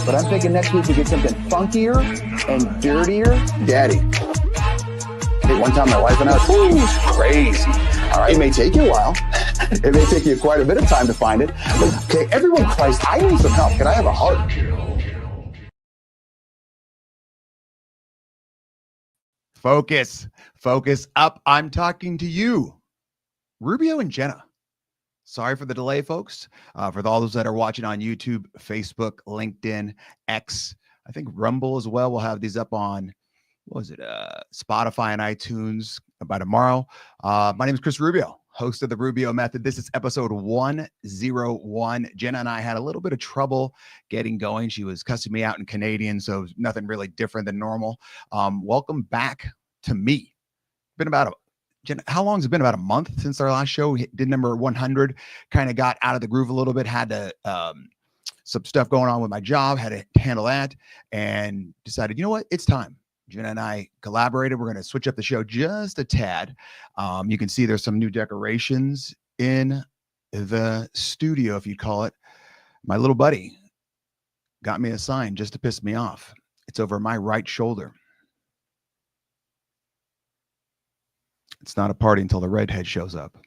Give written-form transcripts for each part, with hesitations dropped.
But I'm thinking next week we get something funkier and dirtier. Daddy. Hey, one time my wife and I, it's crazy. All right, it may take you a while. It may take you quite a bit of time to find it. But, okay, everyone, Christ, I need some help. Can I have a heart? Focus up. I'm talking to you, Rubio and Jenna. Sorry for the delay, folks. For all those that are watching on YouTube, Facebook, LinkedIn, X, I think Rumble as well. We'll have these up on, Spotify and iTunes by tomorrow. My name is Chris Rubio, host of the Rubio Method. This is episode 101. Jenna and I had a little bit of trouble getting going. She was cussing me out in Canadian, so nothing really different than normal. Welcome back to me. Been about Jenna, how long has it been? About a month since our last show. We did number 100, kind of got out of the groove a little bit, had to some stuff going on with my job, had to handle that, and decided, you know what, it's time. Jenna and I collaborated. We're going to switch up the show just a tad. You can see there's some new decorations in the studio, if you call it. My little buddy got me a sign just to piss me off. It's over my right shoulder. It's not a party until the redhead shows up.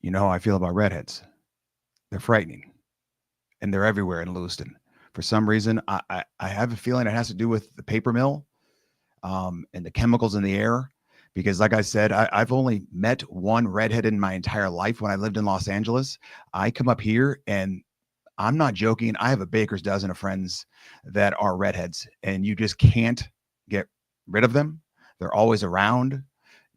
You know how I feel about redheads. They're frightening. And they're everywhere in Lewiston. For some reason, I have a feeling it has to do with the paper mill and the chemicals in the air. Because like I said, I've only met one redhead in my entire life when I lived in Los Angeles. I come up here and I'm not joking. I have a baker's dozen of friends that are redheads. And you just can't get rid of them. They're always around.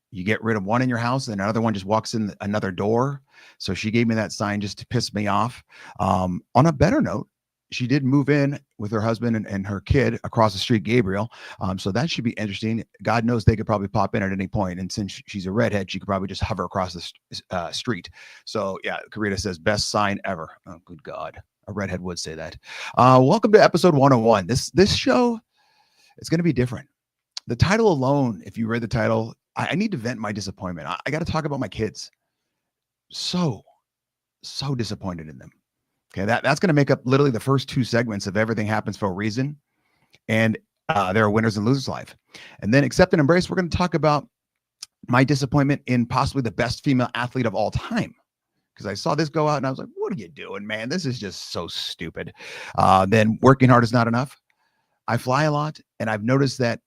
You get rid of one in your house and another one just walks in another door. So she gave me that sign just to piss me off. On a better note, she did move in with her husband and her kid across the street, Gabriel. So that should be interesting. God knows they could probably pop in at any point. And since she's a redhead, she could probably just hover across the street. So yeah, Karita says best sign ever. Oh, good God. A redhead would say that. Welcome to episode 101. This show is going to be different. The title alone, if you read the title, I need to vent my disappointment. I got to talk about my kids. So disappointed in them. Okay, that's going to make up literally the first two segments of Everything Happens for a Reason. And there are winners and losers life. And then Accept and Embrace, we're going to talk about my disappointment in possibly the best female athlete of all time. Because I saw this go out and I was like, what are you doing, man? This is just so stupid. Then Working Hard is Not Enough. I fly a lot and I've noticed that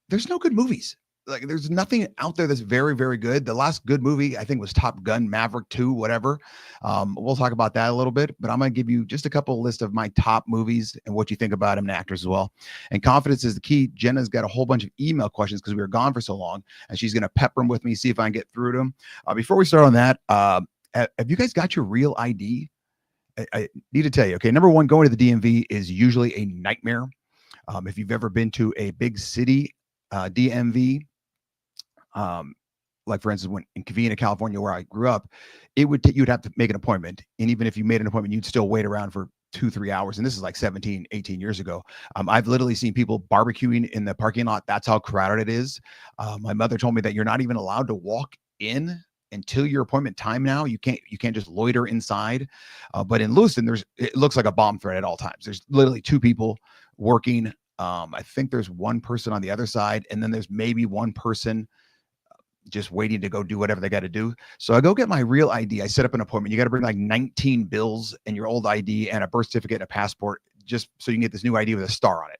there's no good movies. Like there's nothing out there that's very, very good. The last good movie I think was Top Gun Maverick 2, whatever. We'll talk about that a little bit, but I'm going to give you just a couple list of my top movies and what you think about them and actors as well. And confidence is the key. Jenna's got a whole bunch of email questions because we were gone for so long and she's going to pepper them with me, see if I can get through to them. Before we start on that, have you guys got your real ID? I need to tell you, okay, number one, going to the DMV is usually a nightmare. If you've ever been to a big city, DMV, like for instance, when in Covina, California, where I grew up, you'd have to make an appointment. And even if you made an appointment, you'd still wait around for 2-3 hours. And this is like 17, 18 years ago. I've literally seen people barbecuing in the parking lot. That's how crowded it is. My mother told me that you're not even allowed to walk in until your appointment time now. You can't just loiter inside. But in Lewiston, it looks like a bomb threat at all times. There's literally two people working. I think there's one person on the other side, and then there's maybe one person just waiting to go do whatever they got to do. So I go get my real ID. I set up an appointment. You got to bring like 19 bills and your old ID and a birth certificate and a passport just so you can get this new ID with a star on it.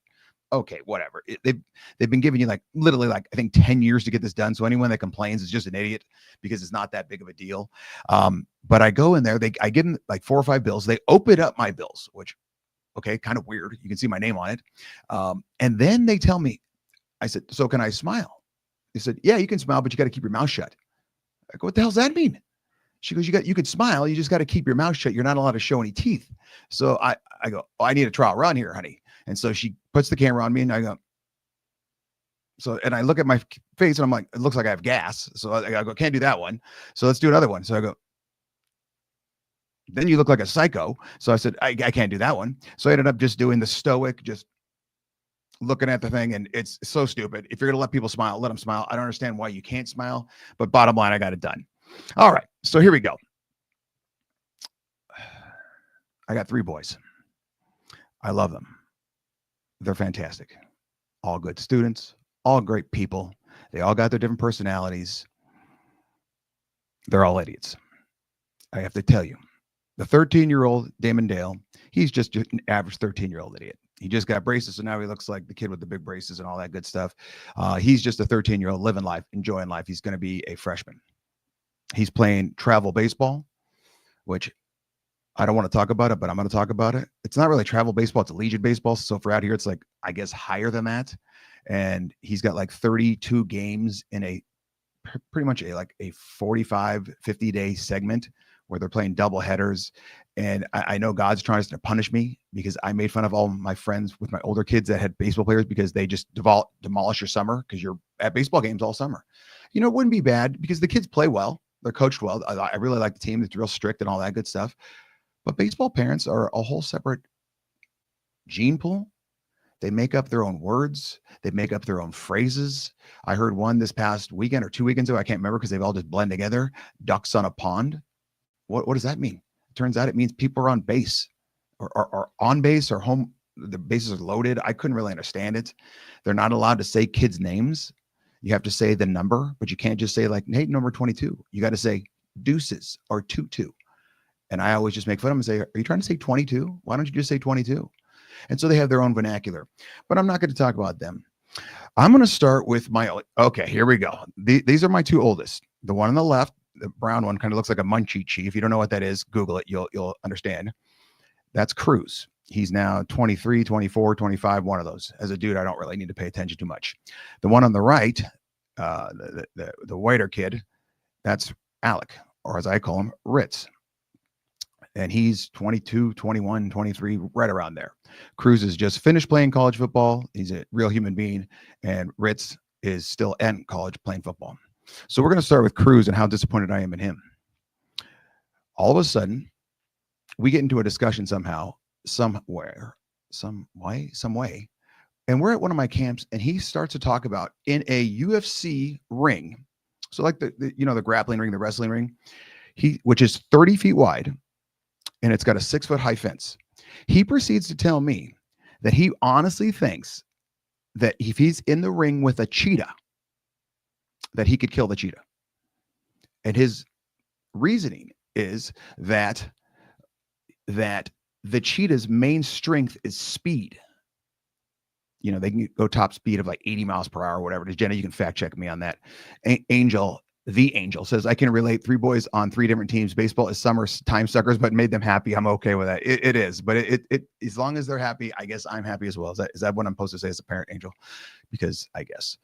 Okay, whatever. They've been giving you like literally like I think 10 years to get this done. So anyone that complains is just an idiot because it's not that big of a deal. But I go in there. I give them like 4 or 5 bills. They open up my bills, which okay, kind of weird. You can see my name on it. And then they tell me, I said, so can I smile? They said, yeah, you can smile, but you got to keep your mouth shut. I go, what the hell does that mean? She goes, you could smile. You just got to keep your mouth shut. You're not allowed to show any teeth. So I go, oh, I need a trial run here, honey. And so she puts the camera on me and I go, and I look at my face and I'm like, it looks like I have gas. So I go, can't do that one. So let's do another one. So I go, then you look like a psycho. So I said, I can't do that one. So I ended up just doing the stoic, just looking at the thing. And it's so stupid. If you're going to let people smile, let them smile. I don't understand why you can't smile, but bottom line, I got it done. All right. So here we go. I got 3 boys. I love them. They're fantastic. All good students, all great people. They all got their different personalities. They're all idiots. I have to tell you, the 13-year-old Damon Dale, he's just an average 13-year-old idiot. He just got braces, so now he looks like the kid with the big braces and all that good stuff. He's just a 13-year-old living life, enjoying life. He's going to be a freshman. He's playing travel baseball, which I don't want to talk about it, but I'm going to talk about it. It's not really travel baseball. It's collegiate baseball. So for out here, it's like, I guess, higher than that. And he's got like 32 games in a pretty much a 45, 50-day segment where they're playing double headers. And I know God's trying to punish me because I made fun of all my friends with my older kids that had baseball players because they just demolish your summer because you're at baseball games all summer. It wouldn't be bad because the kids play well. They're coached well. I really like the team. It's real strict and all that good stuff. But baseball parents are a whole separate gene pool. They make up their own words. They make up their own phrases. I heard one this past weekend or 2 weekends ago. I can't remember because they've all just blend together. Ducks on a pond. What does that mean? Turns out it means people are on base or on base or home. The bases are loaded. I couldn't really understand it. They're not allowed to say kids' names. You have to say the number, but you can't just say like, hey, number 22. You got to say deuces or tutu. And I always just make fun of them and say, are you trying to say 22? Why don't you just say 22? And so they have their own vernacular, but I'm not going to talk about them. I'm going to start with okay, here we go. These are my two oldest. The one on the left, the brown one, kind of looks like a munchie cheese. If you don't know what that is, Google it. You'll understand. That's Cruz. He's now 23, 24, 25, one of those. As a dude, I don't really need to pay attention too much. The one on the right, the whiter kid, that's Alec, or as I call him, Ritz. And he's 22, 21, 23, right around there. Cruz has just finished playing college football. He's a real human being. And Ritz is still in college playing football. So we're going to start with Cruz and how disappointed I am in him. All of a sudden, we get into a discussion somehow, somewhere, some way. And we're at one of my camps, and he starts to talk about in a UFC ring. So like the grappling ring, the wrestling ring, which is 30 feet wide. And it's got a 6-foot high fence. He proceeds to tell me that he honestly thinks that if he's in the ring with a cheetah, that he could kill the cheetah. And his reasoning is that the cheetah's main strength is speed. They can go top speed of like 80 miles per hour or whatever it is. Jenna, you can fact check me on that. The Angel says, I can relate 3 boys on 3 different teams. Baseball is summer time suckers, but made them happy. I'm okay with that. It is, but it as long as they're happy, I guess I'm happy as well. Is that what I'm supposed to say as a parent, Angel? Because I guess.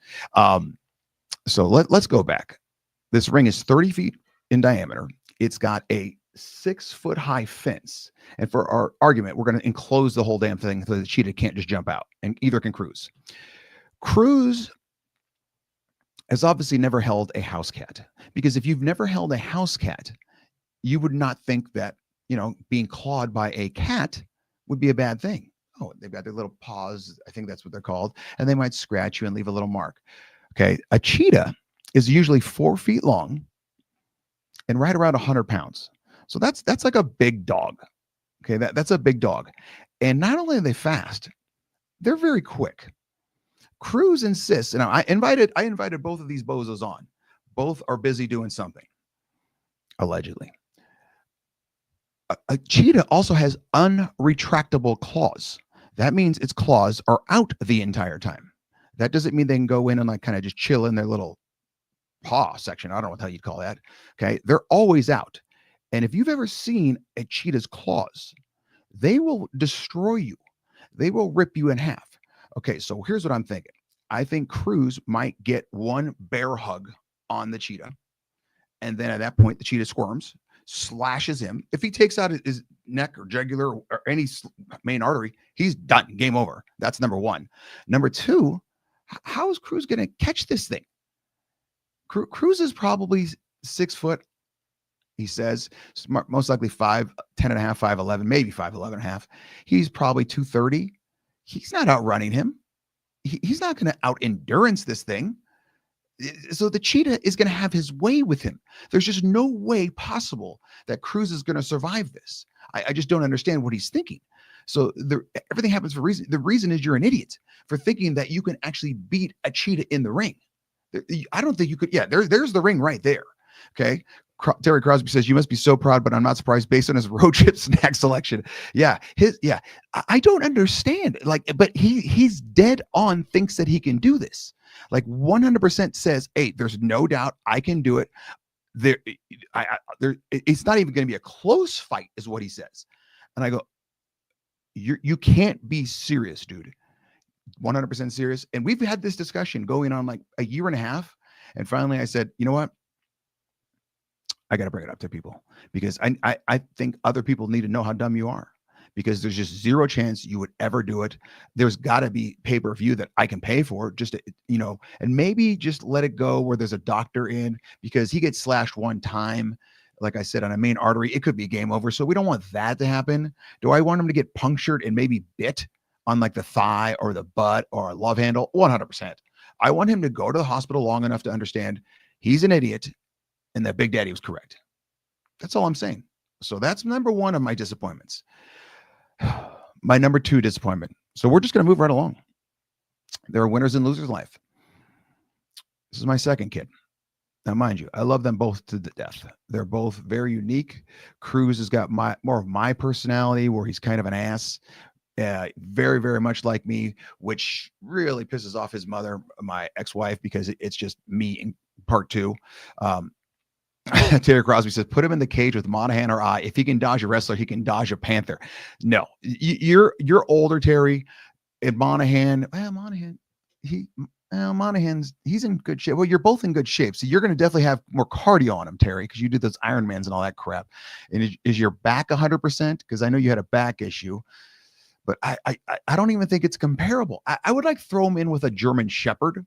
So let's go back. This ring is 30 feet in diameter. It's got a 6-foot high fence. And for our argument, we're going to enclose the whole damn thing so the cheetah can't just jump out, and either can Cruz. Cruz has obviously never held a house cat, because if you've never held a house cat, you would not think that, being clawed by a cat would be a bad thing. Oh, they've got their little paws. I think that's what they're called. And they might scratch you and leave a little mark. Okay. A cheetah is usually 4 feet long and right around 100 pounds. So that's like a big dog. Okay. That's a big dog. And not only are they fast, they're very quick. Cruz insists, and I invited both of these bozos on. Both are busy doing something, allegedly. A cheetah also has unretractable claws. That means its claws are out the entire time. That doesn't mean they can go in and like kind of just chill in their little paw section. I don't know what the hell you'd call that. Okay, they're always out. And if you've ever seen a cheetah's claws, they will destroy you. They will rip you in half. Okay, so here's what I'm thinking. I think Cruz might get one bear hug on the cheetah. And then at that point, the cheetah squirms, slashes him. If he takes out his neck or jugular or any main artery, he's done. Game over. That's number one. Number two, how is Cruz going to catch this thing? Cruz is probably 6 foot. He says most likely 5'10" and a half, 5'11", maybe 5'11" and a half. He's probably 230. He's not outrunning him. He's not going to out endurance this thing. So the cheetah is going to have his way with him. There's just no way possible that Cruz is going to survive this. I just don't understand what he's thinking. So everything happens for a reason. The reason is you're an idiot for thinking that you can actually beat a cheetah in the ring. I don't think you could. Yeah, there's the ring right there. Okay. Terry Crosby says, you must be so proud, but I'm not surprised based on his road trip snack selection. Yeah. I don't understand. Like, but he's dead on, thinks that he can do this. Like 100% says, hey, there's no doubt I can do it. It's not even going to be a close fight is what he says. And I go, you can't be serious, dude. 100% serious. And we've had this discussion going on like a year and a half. And finally I said, you know what? I got to bring it up to people because I think other people need to know how dumb you are, because there's just zero chance you would ever do it. There's got to be pay-per-view that I can pay for just to, and maybe just let it go where there's a doctor in, because he gets slashed one time, like I said, on a main artery. It could be game over. So we don't want that to happen. Do I want him to get punctured and maybe bit on like the thigh or the butt or a love handle? 100%. I want him to go to the hospital long enough to understand he's an idiot and that Big Daddy was correct. That's all I'm saying. So that's number one of my disappointments. My number two disappointment. So we're just going to move right along. There are winners and losers in life. This is my second kid. Now, mind you, I love them both to the death. They're both very unique. Cruz has got more of my personality, where he's kind of an ass. Very, very much like me, which really pisses off his mother, my ex-wife, because it's just me in part two. Terry Crosby says, put him in the cage with Monahan or I. If he can dodge a wrestler, he can dodge a panther. No, you're older, Terry. And Monahan's he's in good shape. Well, you're both in good shape, so you're going to definitely have more cardio on him, Terry, because you did those Ironmans and all that crap. And is your back 100%? Because I know you had a back issue, but I don't even think it's comparable. I would like throw him in with a German Shepherd,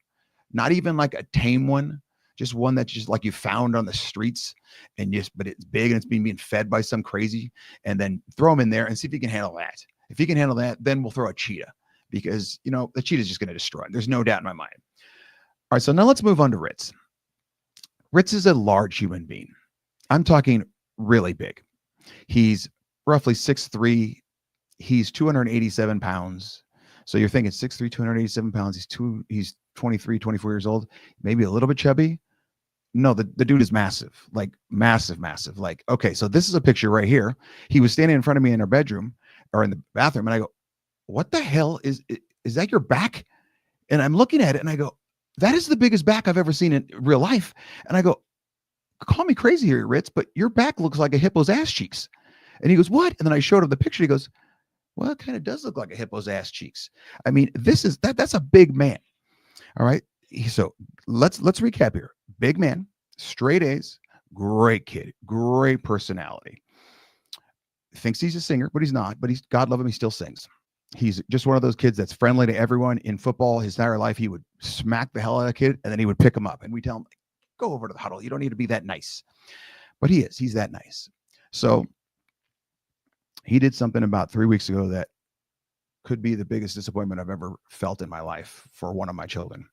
not even like a tame one. Just one that's just like you found on the streets, but it's big and it's being fed by some crazy, and then throw him in there and see if he can handle that. If he can handle that, then we'll throw a cheetah, because the cheetah is just going to destroy him. There's no doubt in my mind. All right, so now let's move on to Ritz. Ritz is a large human being. I'm talking really big. He's roughly 6'3". He's 287 pounds. So you're thinking 6'3", 287 pounds. He's 23, 24 years old, maybe a little bit chubby. No, the dude is massive, like massive. Like, okay, so this is a picture right here. He was standing in front of me in our bedroom or in the bathroom, and I go, what the hell is that your back? And I'm looking at it and I go, that is the biggest back I've ever seen in real life. And I go, call me crazy here, Ritz, but your back looks like a hippo's ass cheeks. And he goes, what? And then I showed him the picture. He goes, well, it kind of does look like a hippo's ass cheeks. I mean, that's a big man. All right. So let's recap here. Big man, straight A's, great kid, great personality. Thinks he's a singer, but he's not. But God love him, he still sings. He's just one of those kids that's friendly to everyone. In football, his entire life, he would smack the hell out of a kid, and then he would pick him up. And we tell him, go over to the huddle. You don't need to be that nice. But he's that nice. So he did something about 3 weeks ago that could be the biggest disappointment I've ever felt in my life for one of my children.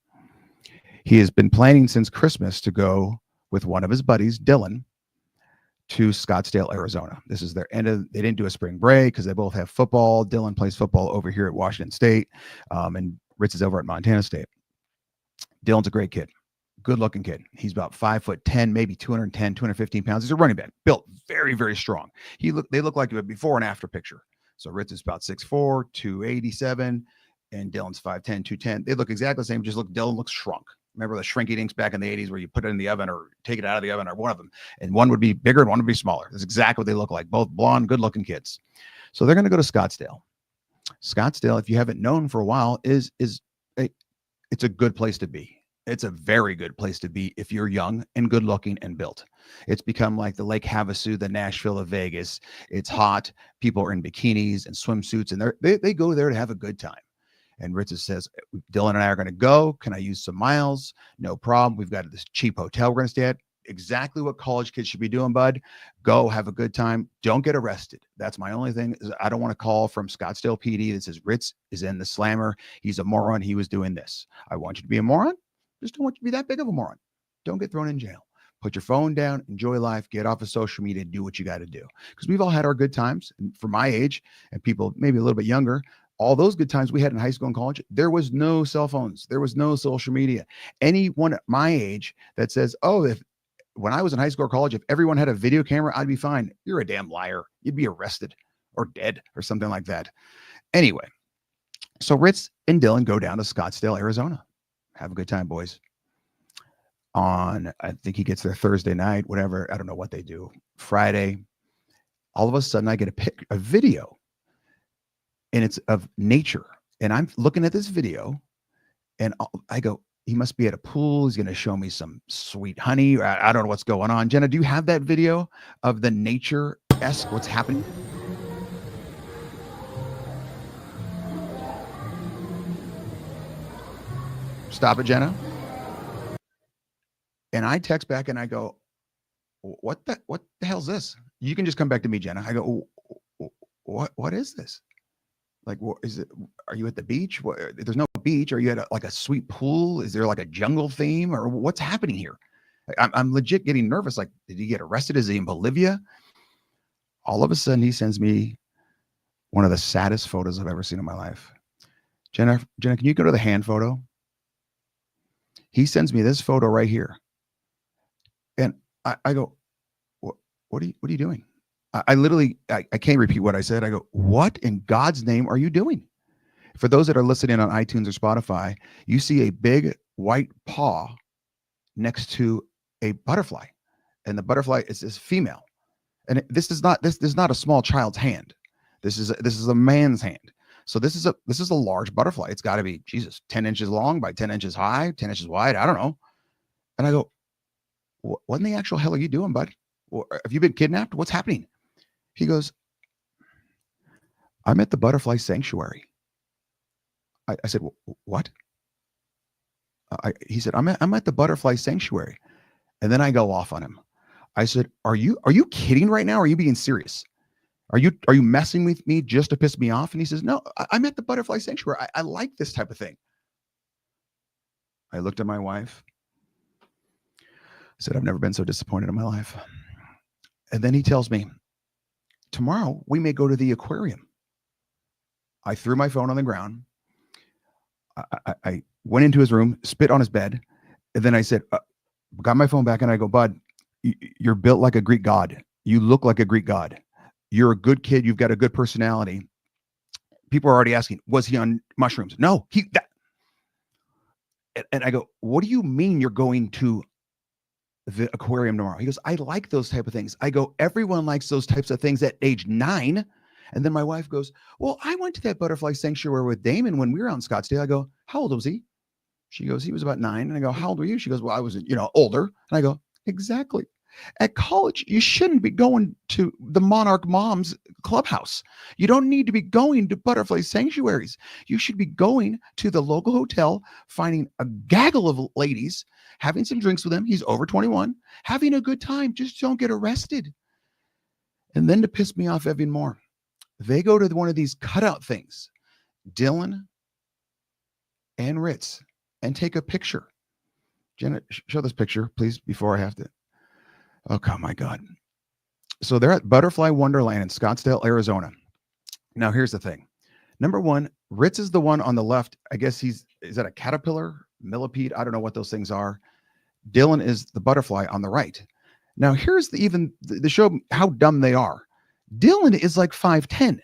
He has been planning since Christmas to go with one of his buddies, Dylan, to Scottsdale, Arizona. This is their end of, they didn't do a spring break because they both have football. Dylan plays football over here at Washington State, and Ritz is over at Montana State. Dylan's a great kid, good looking kid. He's about 5'10", maybe 210, 215 pounds. He's a running back, built very, very strong. They look like a before and after picture. So Ritz is about 6'4", 287, and Dylan's 5'10", 210. They look exactly the same. Just Dylan looks shrunk. Remember the shrinky dinks back in the 80s where you put it in the oven or take it out of the oven, or one of them, and one would be bigger and one would be smaller. That's exactly what they look like. Both blonde, good looking kids. So they're going to go to Scottsdale. Scottsdale, if you haven't known for a while, it's a good place to be. It's a very good place to be if you're young and good looking and built. It's become like the Lake Havasu, the Nashville of Vegas. It's hot. People are in bikinis and swimsuits, and they go there to have a good time. And Ritz says, Dylan and I are going to go. Can I use some miles? No problem. We've got this cheap hotel we're going to stay at. Exactly what college kids should be doing, bud. Go have a good time. Don't get arrested. That's my only thing. Is I don't want to call from Scottsdale PD that says Ritz is in the slammer. He's a moron. He was doing this. I want you to be a moron. Just don't want you to be that big of a moron. Don't get thrown in jail. Put your phone down, enjoy life, get off of social media, do what you got to do. Because we've all had our good times. And for my age and people maybe a little bit younger, all those good times we had in high school and college, there was no cell phones. There was no social media. Anyone at my age that says, oh, if when I was in high school or college, if everyone had a video camera, I'd be fine. You're a damn liar. You'd be arrested or dead or something like that. Anyway, so Ritz and Dylan go down to Scottsdale, Arizona. Have a good time, boys. I think he gets there Thursday night, whatever. I don't know what they do. Friday, all of a sudden I get a video, and it's of nature. And I'm looking at this video, and I go, he must be at a pool. He's going to show me some sweet honey. I don't know what's going on. Jenna, do you have that video of the nature-esque, what's happening? Stop it, Jenna. And I text back and I go, what the hell's this? You can just come back to me, Jenna. I go, what is this? Like, what is it? Are you at the beach? There's no beach. Are you at like a sweet pool? Is there like a jungle theme, or what's happening here? I'm legit getting nervous. Like, did he get arrested? Is he in Bolivia? All of a sudden, he sends me one of the saddest photos I've ever seen in my life. Jenna, can you go to the hand photo? He sends me this photo right here. And I go, what are you doing? I literally can't repeat what I said. I go, what in God's name are you doing? For those that are listening on iTunes or Spotify, you see a big white paw next to a butterfly, and the butterfly is female. And this is not a small child's hand. This is a man's hand. So this is a large butterfly. It's got to be 10 inches long by 10 inches high, 10 inches wide. I don't know. And I go, what in the actual hell are you doing, bud? Have you been kidnapped? What's happening? He goes, I'm at the butterfly sanctuary. I said, what? He said, I'm at the butterfly sanctuary. And then I go off on him. I said, are you kidding right now? Or are you being serious? Are you messing with me just to piss me off? And he says, no, I'm at the butterfly sanctuary. I like this type of thing. I looked at my wife. I said, I've never been so disappointed in my life. And then he tells me, tomorrow we may go to the aquarium. I threw my phone on the ground. I went into his room, spit on his bed. And then I said, got my phone back, and I go, bud, you're built like a Greek god. You look like a Greek god. You're a good kid. You've got a good personality. People are already asking, was he on mushrooms? No, and I go, what do you mean you're going to the aquarium tomorrow? He goes, I like those type of things. I go, everyone likes those types of things at age 9. And then my wife goes, well, I went to that butterfly sanctuary with Damon when we were out in Scottsdale. I go, how old was he? She goes, he was about 9. And I go, how old were you? She goes, well, I was, older. And I go, exactly. At college, you shouldn't be going to the Monarch Moms clubhouse. You don't need to be going to butterfly sanctuaries. You should be going to the local hotel, finding a gaggle of ladies, having some drinks with them. He's over 21, having a good time. Just don't get arrested. And then to piss me off even more, they go to one of these cutout things, Dylan and Ritz, and take a picture. Jenna, show this picture, please, before I have to. Oh, my God. So they're at Butterfly Wonderland in Scottsdale, Arizona. Now, here's the thing. Number one, Ritz is the one on the left. I guess is that a caterpillar, millipede? I don't know what those things are. Dylan is the butterfly on the right. Now, here's the show how dumb they are. Dylan is like 5'10".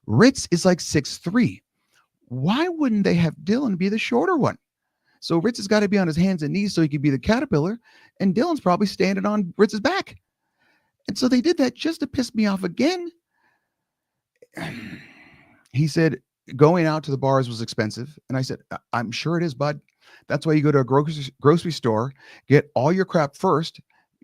Ritz is like 6'3". Why wouldn't they have Dylan be the shorter one? So Ritz has got to be on his hands and knees so he could be the caterpillar, and Dylan's probably standing on Ritz's back. And so they did that just to piss me off again. He said going out to the bars was expensive. And I said, I'm sure it is, bud. That's why you go to a grocery store, get all your crap first,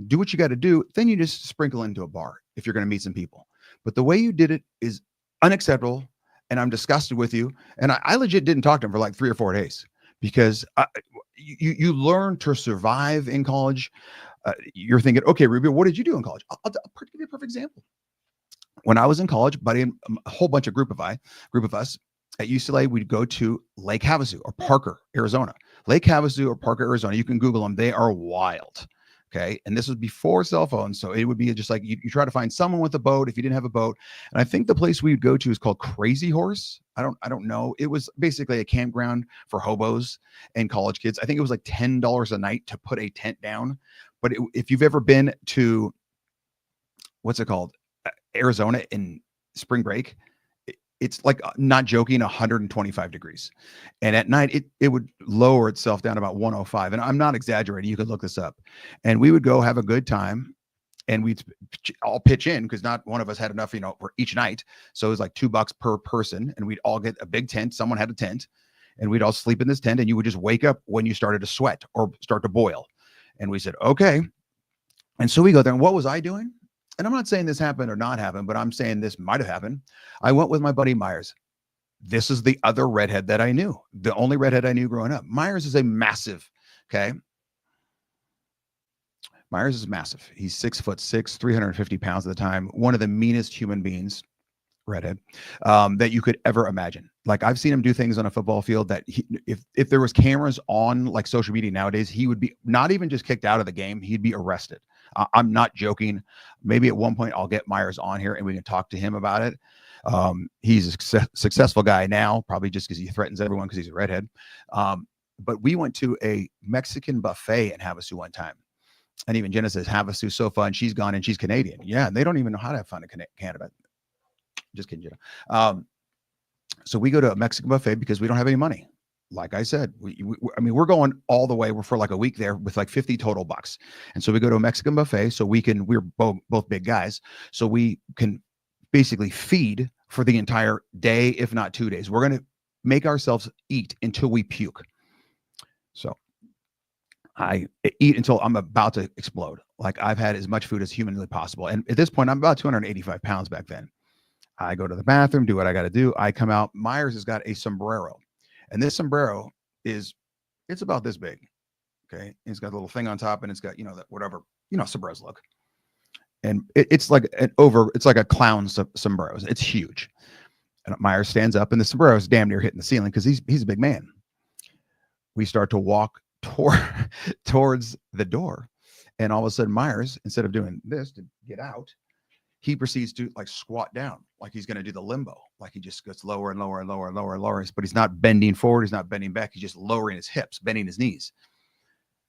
do what you got to do. Then you just sprinkle into a bar if you're going to meet some people. But the way you did it is unacceptable. And I'm disgusted with you. And I legit didn't talk to him for like 3 or 4 days because you learn to survive in college. You're thinking, okay, Rubio, what did you do in college? I'll give you a perfect example. When I was in college, buddy, and a whole bunch of group of us, at UCLA, we'd go to Lake Havasu or Parker, Arizona. Lake Havasu or Parker, Arizona. You can Google them. They are wild. Okay. And this was before cell phones. So it would be just like you try to find someone with a boat if you didn't have a boat. And I think the place we would go to is called Crazy Horse. I don't know. It was basically a campground for hobos and college kids. I think it was like $10 a night to put a tent down. But if you've ever been to, what's it called? Arizona in spring break, it's like, not joking, 125 degrees. And at night it would lower itself down about 105. And I'm not exaggerating. You could look this up. And we would go have a good time, and we'd all pitch in because not one of us had enough, for each night. So it was like $2 per person, and we'd all get a big tent. Someone had a tent, and we'd all sleep in this tent, and you would just wake up when you started to sweat or start to boil. And we said, okay. And so we go there. And what was I doing? And I'm not saying this happened or not happened, but I'm saying this might have happened. I went with my buddy Myers. This is the other redhead that I knew. The only redhead I knew growing up. Myers is a massive, okay? Myers is massive. He's 6'6", 350 pounds at the time. One of the meanest human beings, redhead, that you could ever imagine. Like, I've seen him do things on a football field that if there was cameras on like social media nowadays, he would be not even just kicked out of the game. He'd be arrested. I'm not joking. Maybe at one point I'll get Myers on here and we can talk to him about it. He's a successful guy now, probably just because he threatens everyone because he's a redhead. But we went to a Mexican buffet in Havasu one time. And even Jenna says, Havasu's so fun. She's gone and she's Canadian. Yeah, they don't even know how to have fun in Canada. Just kidding, Jenna. So we go to a Mexican buffet because we don't have any money. Like I said, we're going all the way. We're for like a week there with like 50 total bucks. And so we go to a Mexican buffet so we're both big guys. So we can basically feed for the entire day, if not 2 days. We're going to make ourselves eat until we puke. So I eat until I'm about to explode. Like, I've had as much food as humanly possible. And at this point, I'm about 285 pounds back then. I go to the bathroom, do what I got to do. I come out. Myers has got a sombrero. And this sombrero it's about this big. Okay. It's got a little thing on top, and it's got, that whatever, sombreros look. And it's like a clown sombrero. It's huge. And Myers stands up, and the sombrero is damn near hitting the ceiling because he's a big man. We start to walk towards the door. And all of a sudden, Myers, instead of doing this to get out, he proceeds to like squat down, like he's going to do the limbo. Like, he just goes lower and lower and lower and lower and lower, but he's not bending forward. He's not bending back. He's just lowering his hips, bending his knees.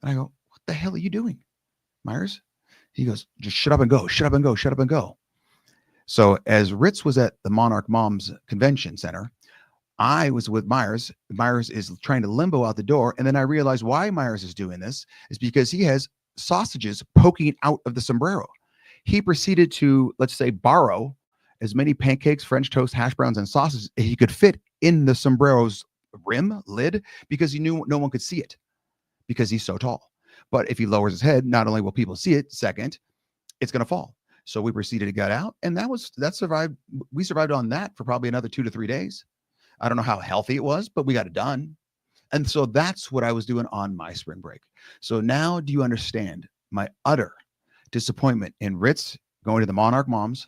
And I go, what the hell are you doing, Myers? He goes, just shut up and go, shut up and go, shut up and go. So as Ritz was at the Monarch Moms Convention Center, I was with Myers. Myers is trying to limbo out the door. And then I realized why Myers is doing this is because he has sausages poking out of the sombrero. He proceeded to, let's say, borrow as many pancakes, French toast, hash browns, and sausages he could fit in the sombrero's lid, because he knew no one could see it because he's so tall. But if he lowers his head, not only will people see it, second, it's going to fall. So we proceeded to get out, and that survived. We survived on that for probably another 2 to 3 days. I don't know how healthy it was, but we got it done. And so that's what I was doing on my spring break. So now do you understand my utter disappointment in Ritz going to the Monarch Moms,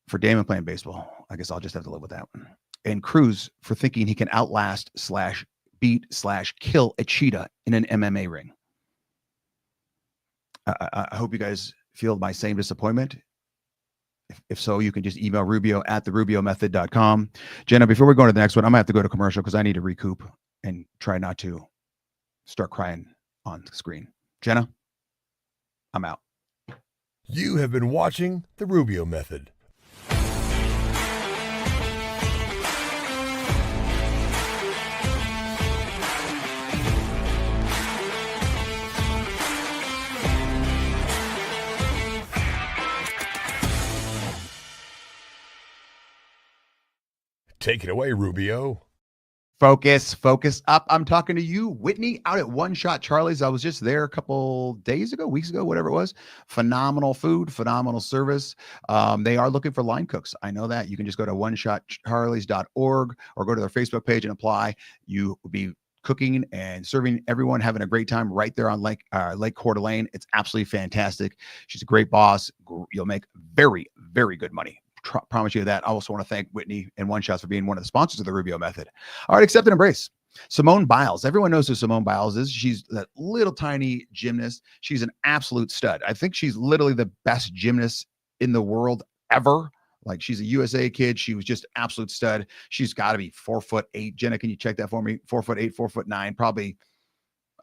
for Damon playing baseball? I guess I'll just have to live with that one. And Cruz for thinking he can outlast / beat / kill a cheetah in an MMA ring. I hope you guys feel my same disappointment. If so, you can just email Rubio at therubiomethod.com. Jenna, before we go to the next one, I'm going to have to go to commercial because I need to recoup and try not to start crying on the screen. Jenna, I'm out. You have been watching The Rubio Method. Take it away, Rubio. Focus up. I'm talking to you, Whitney, out at One Shot Charlie's. I was just there a couple weeks ago, whatever it was. Phenomenal food, phenomenal service. They are looking for line cooks. I know that. You can just go to oneshotcharlies.org or go to their Facebook page and apply. You will be cooking and serving everyone, having a great time right there on Lake Coeur d'Alene. It's absolutely fantastic. She's a great boss. You'll make very, very good money. promise you that. I also want to thank Whitney and One Shots for being one of the sponsors of the Rubio Method. All right, accept and embrace. Simone Biles. Everyone knows who Simone Biles is. She's that little tiny gymnast. She's an absolute stud. I think she's literally the best gymnast in the world ever. Like, she's a USA kid. She was just absolute stud. She's got to be 4'8". Jenna, can you check that for me? 4'8", 4'9", probably.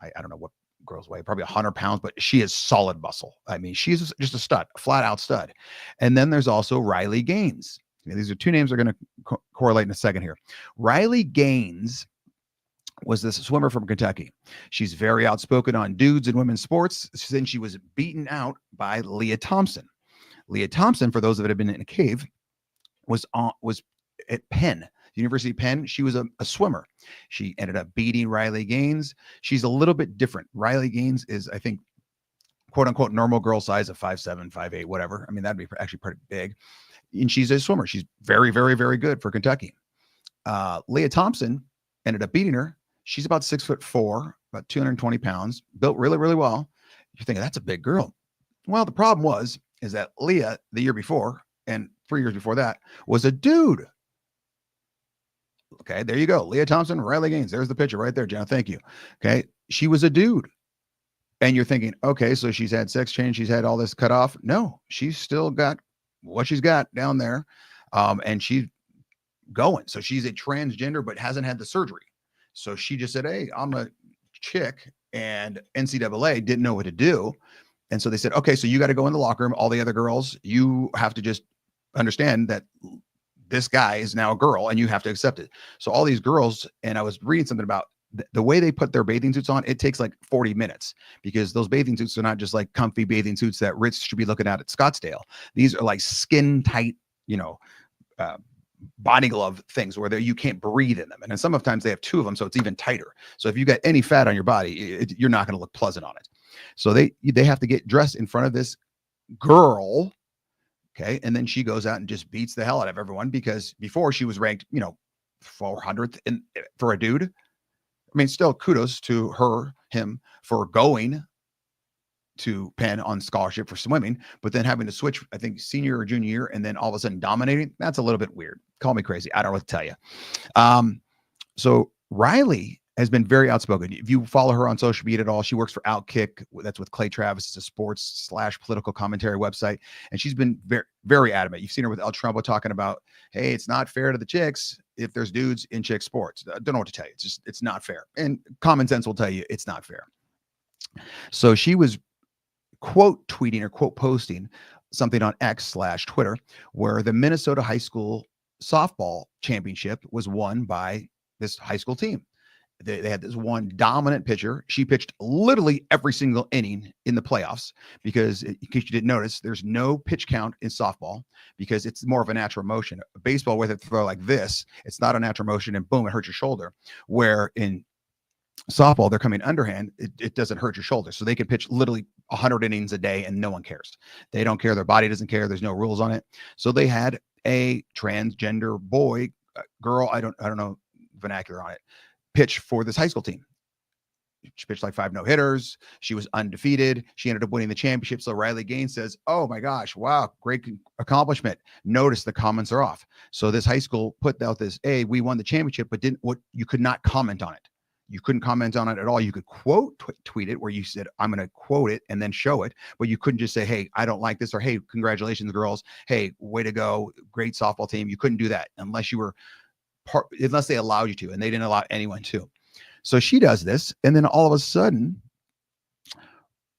I don't know what girls weigh, probably 100 pounds, but she is solid muscle. I mean, she's just a stud, a flat out stud. And then there's also Riley Gaines. These are two names that are going to correlate in a second here. Riley Gaines was this swimmer from Kentucky. She's very outspoken on dudes and women's sports since she was beaten out by Leah Thompson. Leah Thompson, for those of it have been in a cave, was at Penn, University of Penn. She was a swimmer. She ended up beating Riley Gaines. She's a little bit different. Riley Gaines is, I think, quote unquote, normal girl size of 5'7", 5'8", whatever. I mean, that'd be actually pretty big. And she's a swimmer. She's very, very, very good for Kentucky. Leah Thompson ended up beating her. She's about 6'4", about 220 pounds, built really, really well. You're thinking, that's a big girl. Well, the problem is that Leah, the year before, and 3 years before that, was a dude. Okay, there you go. Leah Thompson, Riley Gaines. There's the picture right there, Jenna. Thank you. Okay, she was a dude. And you're thinking, okay, so she's had sex change. She's had all this cut off. No, she's still got what she's got down there. And she's going. So she's a transgender, but hasn't had the surgery. So she just said, hey, I'm a chick. And NCAA didn't know what to do. And so they said, okay, so you got to go in the locker room. All the other girls, you have to just understand that this guy is now a girl and you have to accept it. So all these girls, and I was reading something about the way they put their bathing suits on, it takes like 40 minutes because those bathing suits are not just like comfy bathing suits that Ritz should be looking at Scottsdale. These are like skin tight, body glove things where you can't breathe in them. And then sometimes they have two of them, so it's even tighter. So if you got any fat on your body, you're not going to look pleasant on it. So they have to get dressed in front of this girl. Okay. And then she goes out and just beats the hell out of everyone because before she was ranked, 400th for a dude. I mean, still kudos to him for going to Penn on scholarship for swimming, but then having to switch, I think, senior or junior year, and then all of a sudden dominating. That's a little bit weird. Call me crazy. I don't know what to tell you. So Riley has been very outspoken. If you follow her on social media at all, she works for Outkick. That's with Clay Travis. It's a sports/political commentary website. And she's been very, very adamant. You've seen her with El Trumbo talking about, hey, it's not fair to the chicks if there's dudes in chick sports. I don't know what to tell you. It's not fair. And common sense will tell you it's not fair. So she was quote tweeting or quote posting something on X/Twitter where the Minnesota high school softball championship was won by this high school team. They had this one dominant pitcher. She pitched literally every single inning in the playoffs because, in case you didn't notice, there's no pitch count in softball because it's more of a natural motion. Baseball, where they throw like this, it's not a natural motion and boom, it hurts your shoulder. Where in softball, they're coming underhand, it doesn't hurt your shoulder. So they can pitch literally 100 innings a day and no one cares. They don't care. Their body doesn't care. There's no rules on it. So they had a transgender boy, girl, I don't know vernacular on it, pitch for this high school team. She pitched like 5 no-hitters. She was undefeated. She ended up winning the championship. So Riley Gaines says, oh my gosh, wow, great accomplishment. Notice the comments are off. So this high school put out this, hey, we won the championship, but you could not comment on it. You couldn't comment on it at all. You could quote tweet it where you said, I'm going to quote it and then show it, but you couldn't just say, hey, I don't like this, or hey, congratulations, girls. Hey, way to go. Great softball team. You couldn't do that unless you were unless they allowed you to, and they didn't allow anyone to. So she does this, and then all of a sudden,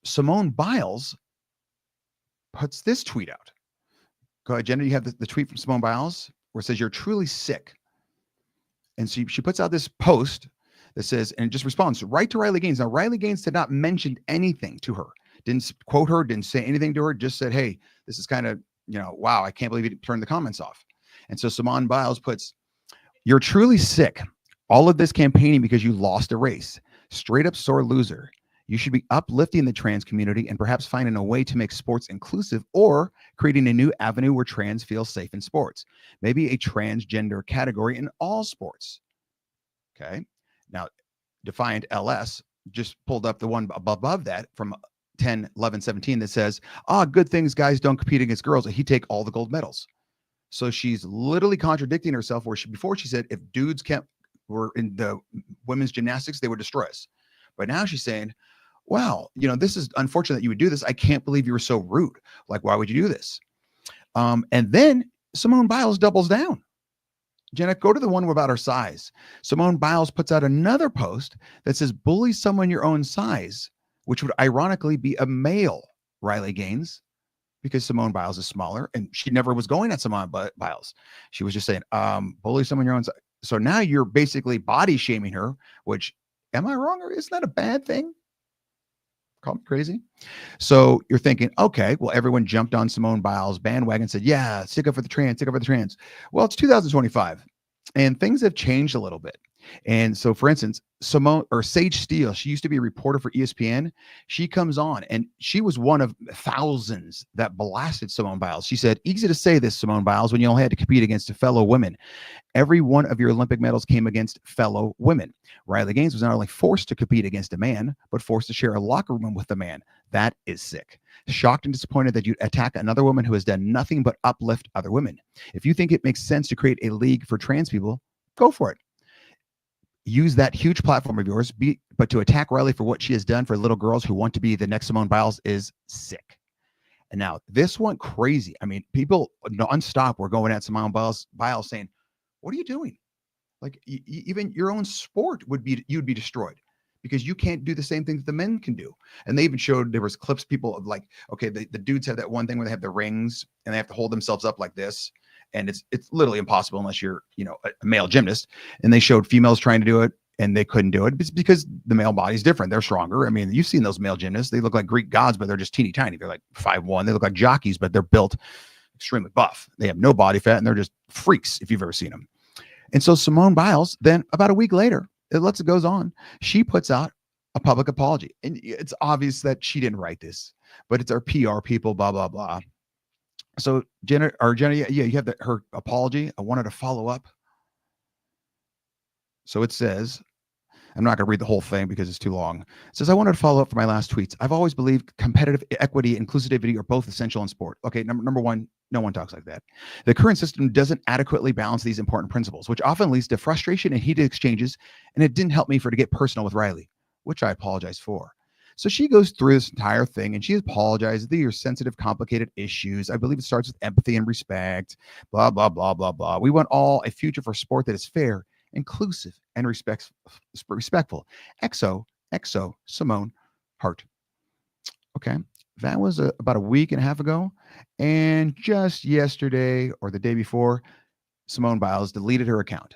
Simone Biles puts this tweet out. Go ahead, Jenna. You have the tweet from Simone Biles where it says, you're truly sick. And so she puts out this post that says, and just responds right to Riley Gaines. Now, Riley Gaines did not mention anything to her, didn't quote her, didn't say anything to her, just said, hey, this is kind of, wow, I can't believe you turned the comments off. And so Simone Biles puts, you're truly sick. All of this campaigning because you lost a race. Straight up sore loser. You should be uplifting the trans community and perhaps finding a way to make sports inclusive or creating a new avenue where trans feel safe in sports. Maybe a transgender category in all sports. Okay. Now, Defiant LS just pulled up the one above that from 10, 11, 17 that says, good things guys don't compete against girls. He take all the gold medals. So she's literally contradicting herself where before she said if dudes were in the women's gymnastics, they would destroy us. But now she's saying, wow, this is unfortunate that you would do this. I can't believe you were so rude. Like, why would you do this? And then Simone Biles doubles down. Jenna, go to the one about her size. Simone Biles puts out another post that says, bully someone your own size, which would ironically be a male Riley Gaines, because Simone Biles is smaller, and she never was going at Simone Biles. She was just saying, bully someone your own size. So now you're basically body shaming her, which, am I wrong, or isn't that a bad thing? Call me crazy. So you're thinking, okay, well, everyone jumped on Simone Biles' bandwagon and said, yeah, stick up for the trans, stick up for the trans. Well, it's 2025 and things have changed a little bit. And so, for instance, Sage Steele, she used to be a reporter for ESPN. She comes on and she was one of thousands that blasted Simone Biles. She said, easy to say this, Simone Biles, when you only had to compete against fellow women. Every one of your Olympic medals came against fellow women. Riley Gaines was not only forced to compete against a man, but forced to share a locker room with a man. That is sick. Shocked and disappointed that you'd attack another woman who has done nothing but uplift other women. If you think it makes sense to create a league for trans people, go for it. Use that huge platform of yours, but to attack Riley for what she has done for little girls who want to be the next Simone Biles is sick. And now this went crazy. I mean, people nonstop were going at Simone Biles saying, what are you doing? Like even your own sport you'd be destroyed because you can't do the same thing that the men can do. And they even showed, there was clips, people of like, okay, the dudes have that one thing where they have the rings and they have to hold themselves up like this. And it's literally impossible unless you're, a male gymnast. And they showed females trying to do it and they couldn't do it. It's because the male body is different. They're stronger. I mean, you've seen those male gymnasts. They look like Greek gods, but they're just teeny tiny. They're like 5'1". They look like jockeys, but they're built extremely buff. They have no body fat and they're just freaks if you've ever seen them. And so Simone Biles, then about a week later, it goes on. She puts out a public apology. And it's obvious that she didn't write this, but it's our PR people, blah, blah, blah. So Jenna, yeah, you have her apology. I wanted to follow up. So it says, I'm not going to read the whole thing because it's too long. It says, I wanted to follow up for my last tweets. I've always believed competitive equity and inclusivity are both essential in sport. Okay, number one, no one talks like that. The current system doesn't adequately balance these important principles, which often leads to frustration and heated exchanges. And it didn't help me to get personal with Riley, which I apologize for. So she goes through this entire thing and she apologizes. These are sensitive, complicated issues. I believe it starts with empathy and respect, blah, blah, blah, blah, blah. We want all a future for sport that is fair, inclusive, and respectful. XO, Simone, Hart. Okay. That was about a week and a half ago. And just yesterday or the day before, Simone Biles deleted her account.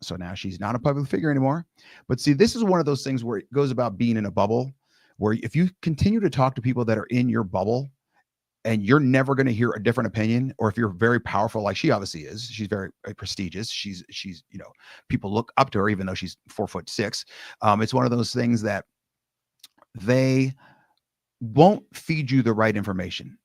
So now she's not a public figure anymore. But see, this is one of those things where it goes about being in a bubble, where if you continue to talk to people that are in your bubble and you're never going to hear a different opinion, or if you're very powerful, like she obviously is, she's very prestigious. She's, people look up to her, even though she's 4'6". It's one of those things that they won't feed you the right information.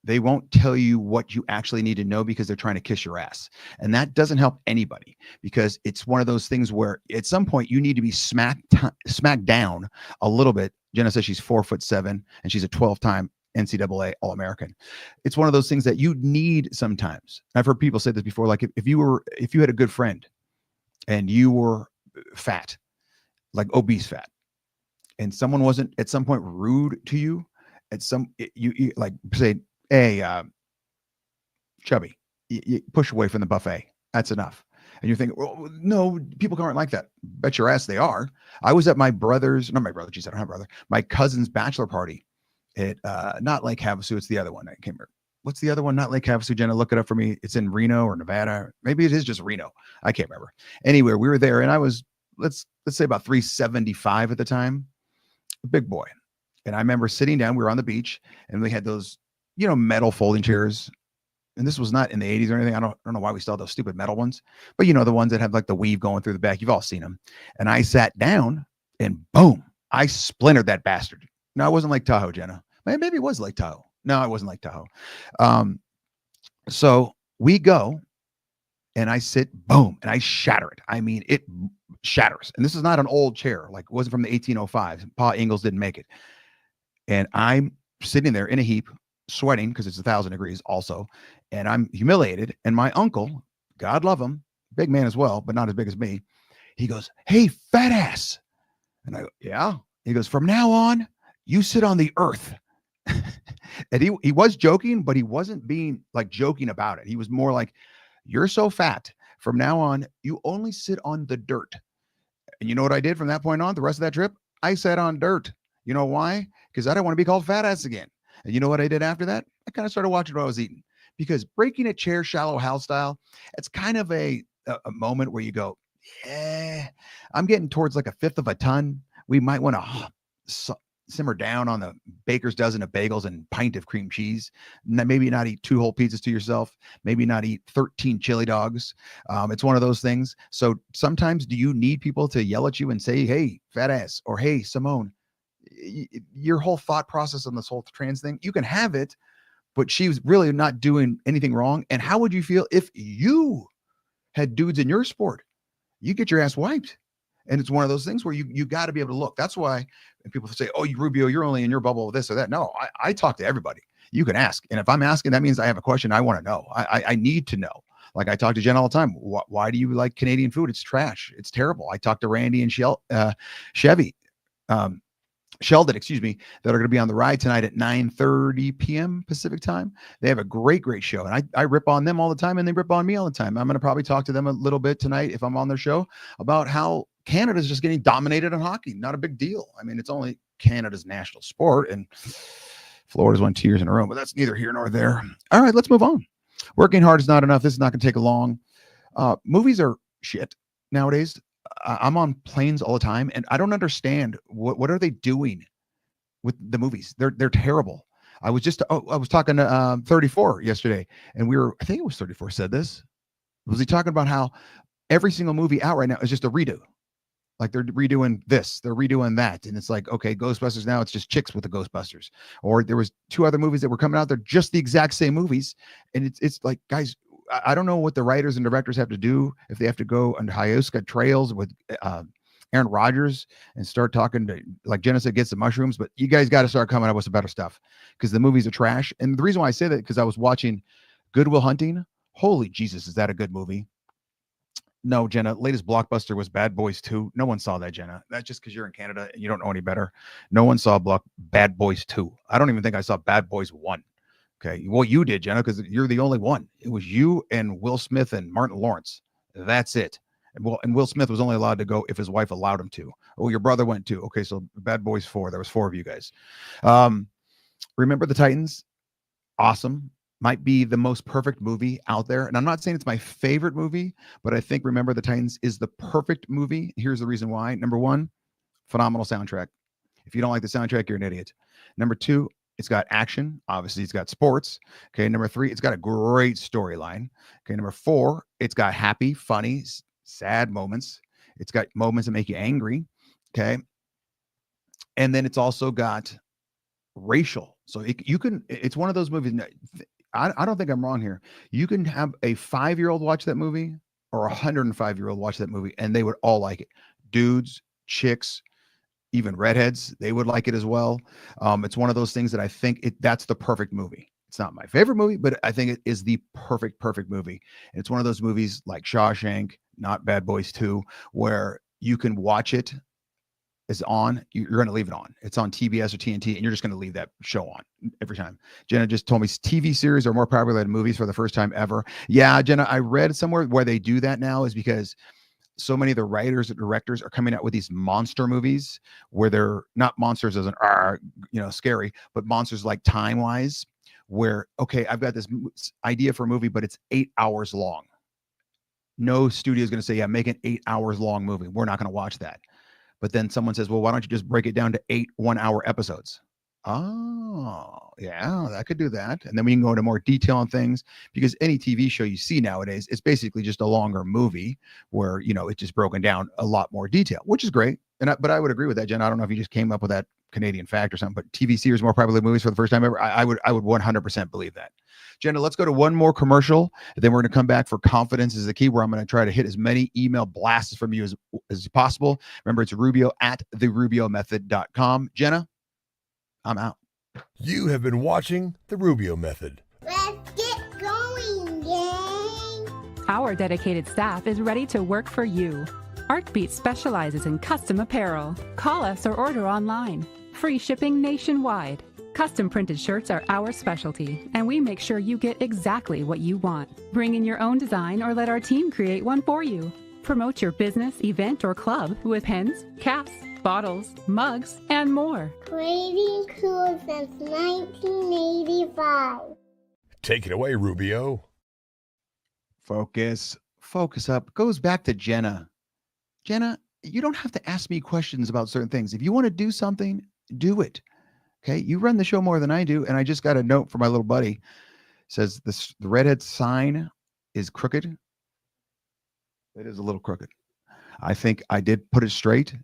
They won't tell you what you actually need to know because they're trying to kiss your ass. And that doesn't help anybody, because it's one of those things where at some point you need to be smacked down a little bit. Jenna says she's 4'7" and she's a 12-time NCAA All-American. It's one of those things that you need sometimes. I've heard people say this before, like if you had a good friend and you were fat, like obese fat, and someone wasn't at some point rude to you, you like say, hey, chubby, you push away from the buffet. That's enough. And you're thinking, well, no, people aren't like that. Bet your ass they are. I was at my cousin's bachelor party at not Lake Havasu. It's the other one. I can't remember. What's the other one? Not Lake Havasu. Jenna, look it up for me. It's in Reno or Nevada. Maybe it is just Reno. I can't remember. Anyway, we were there and I was, let's say about 375 at the time. A big boy. And I remember sitting down, we were on the beach and we had those, metal folding chairs. And this was not in the 80s or anything. I don't know why we still have those stupid metal ones, but the ones that have like the weave going through the back. You've all seen them. And I sat down and boom, I splintered that bastard. No, it wasn't Lake Tahoe, Jenna. Maybe it was Lake Tahoe. No, it wasn't Lake Tahoe. So we go and I sit, boom, and I shatter it. I mean, it shatters. And this is not an old chair. Like it wasn't from the 1805s. Pa Ingalls didn't make it. And I'm sitting there in a heap. sweating because it's 1,000 degrees also, and I'm humiliated. And my uncle, God love him, big man as well, but not as big as me. He goes, "Hey, fat ass," and I go, "Yeah." He goes, "From now on, you sit on the earth." And he was joking, but he wasn't being like joking about it. He was more like, "You're so fat. From now on, you only sit on the dirt." And you know what I did from that point on? The rest of that trip, I sat on dirt. You know why? Because I don't want to be called fat ass again. And you know what I did after that? I kind of started watching what I was eating. Because breaking a chair shallow house style, it's kind of a moment where you go, yeah, I'm getting towards like a fifth of a ton. We might want to simmer down on the baker's dozen of bagels and pint of cream cheese. Maybe not eat 2 whole pizzas to yourself. Maybe not eat 13 chili dogs. It's one of those things. So sometimes, do you need people to yell at you and say, "Hey, fat ass," or "Hey, Simone"? Your whole thought process on this whole trans thing, you can have it, but she was really not doing anything wrong. And how would you feel if you had dudes in your sport? You get your ass wiped. And it's one of those things where you got to be able to look. That's why when people say, "Oh, you Rubio, you're only in your bubble of this or that." No, I talk to everybody. You can ask. And if I'm asking, that means I have a question. I want to know. I need to know. Like I talk to Jen all the time. Why do you like Canadian food? It's trash. It's terrible. I talk to Randy and Chevy, Sheldon, excuse me, that are going to be on the ride tonight at 9:30 p.m. Pacific time. They have a great show. And I rip on them all the time and they rip on me all the time. I'm going to probably talk to them a little bit tonight if I'm on their show about how Canada is just getting dominated in hockey. Not a big deal. I mean, it's only Canada's national sport and Florida's won 2 years in a row, but that's neither here nor there. All right, let's move on. Working hard is not enough. This is not going to take long. Movies are shit nowadays. I'm on planes all the time, and I don't understand what are they doing with the movies. They're terrible. I was talking to 34 yesterday, and I think it was 34 said this. Was he talking about how every single movie out right now is just a redo? Like they're redoing this, they're redoing that, and it's like, okay, Ghostbusters now it's just chicks with the Ghostbusters. Or there was 2 other movies that were coming out. They're just the exact same movies, and it's like, guys, I don't know what the writers and directors have to do if they have to go on Hyaska trails with Aaron Rodgers and start talking to, like Jenna said, get some mushrooms, but you guys got to start coming up with some better stuff because the movies are trash. And the reason why I say that, because I was watching Good Will Hunting. Holy Jesus, is that a good movie? No, Jenna, latest blockbuster was Bad Boys 2. No one saw that, Jenna. That's just because you're in Canada and you don't know any better. No one saw Bad Boys 2. I don't even think I saw Bad Boys 1. Okay. Well, you did, Jenna, because you're the only one. It was you and Will Smith and Martin Lawrence. That's it. And Will Smith was only allowed to go if his wife allowed him to. Oh, your brother went too. Okay, so Bad Boys 4. There was 4 of you guys. Remember the Titans? Awesome. Might be the most perfect movie out there. And I'm not saying it's my favorite movie, but I think Remember the Titans is the perfect movie. Here's the reason why. Number 1, phenomenal soundtrack. If you don't like the soundtrack, you're an idiot. Number 2, it's got action. Obviously, it's got sports. Okay. Number 3, it's got a great storyline. Okay. Number 4, it's got happy, funny, sad moments. It's got moments that make you angry. Okay. And then it's also got racial. So it's one of those movies. I don't think I'm wrong here. You can have a 5-year-old watch that movie or a 105-year-old watch that movie, and they would all like it. Dudes, chicks, even redheads, they would like it as well. It's one of those things that I think that's the perfect movie. It's not my favorite movie, but I think it is the perfect movie. And it's one of those movies like Shawshank, not Bad Boys 2, where you can watch it is on, you're going to leave it on. It's on TBS or TNT, and you're just going to leave that show on every time. Jenna just told me TV series are more popular than movies for the first time ever. Yeah, Jenna, I read somewhere where they do that now is because so many of the writers and directors are coming out with these monster movies where they're not monsters as an scary, but monsters like time-wise, where, okay, I've got this idea for a movie, but it's 8 hours long. No studio is going to say, yeah, make an 8 hours long movie. We're not going to watch that. But then someone says, well, why don't you just break it down to 8 one-hour episodes? Oh, yeah, that could do that. And then we can go into more detail on things, because any TV show you see nowadays, it's basically just a longer movie where, it's just broken down a lot more detail, which is great. But I would agree with that, Jen. I don't know if you just came up with that Canadian fact or something, but TV series more popular movies for the first time ever. I would 100% believe that. Jenna, let's go to one more commercial, and then we're going to come back for Confidence is the Key, where I'm going to try to hit as many email blasts from you as possible. Remember, it's Rubio at therubiomethod.com. Jenna, I'm out. You have been watching The Rubio Method. Let's get going, gang! Our dedicated staff is ready to work for you. Artbeat specializes in custom apparel. Call us or order online. Free shipping nationwide. Custom printed shirts are our specialty, and we make sure you get exactly what you want. Bring in your own design or let our team create one for you. Promote your business, event, or club with pens, caps, bottles, mugs, and more. Creating cool since 1985. Take it away, Rubio. Focus up. Goes back to Jenna. Jenna, you don't have to ask me questions about certain things. If you want to do something, do it. Okay. You run the show more than I do. And I just got a note from my little buddy. It says the redhead sign is crooked. It is a little crooked. I think I did put it straight.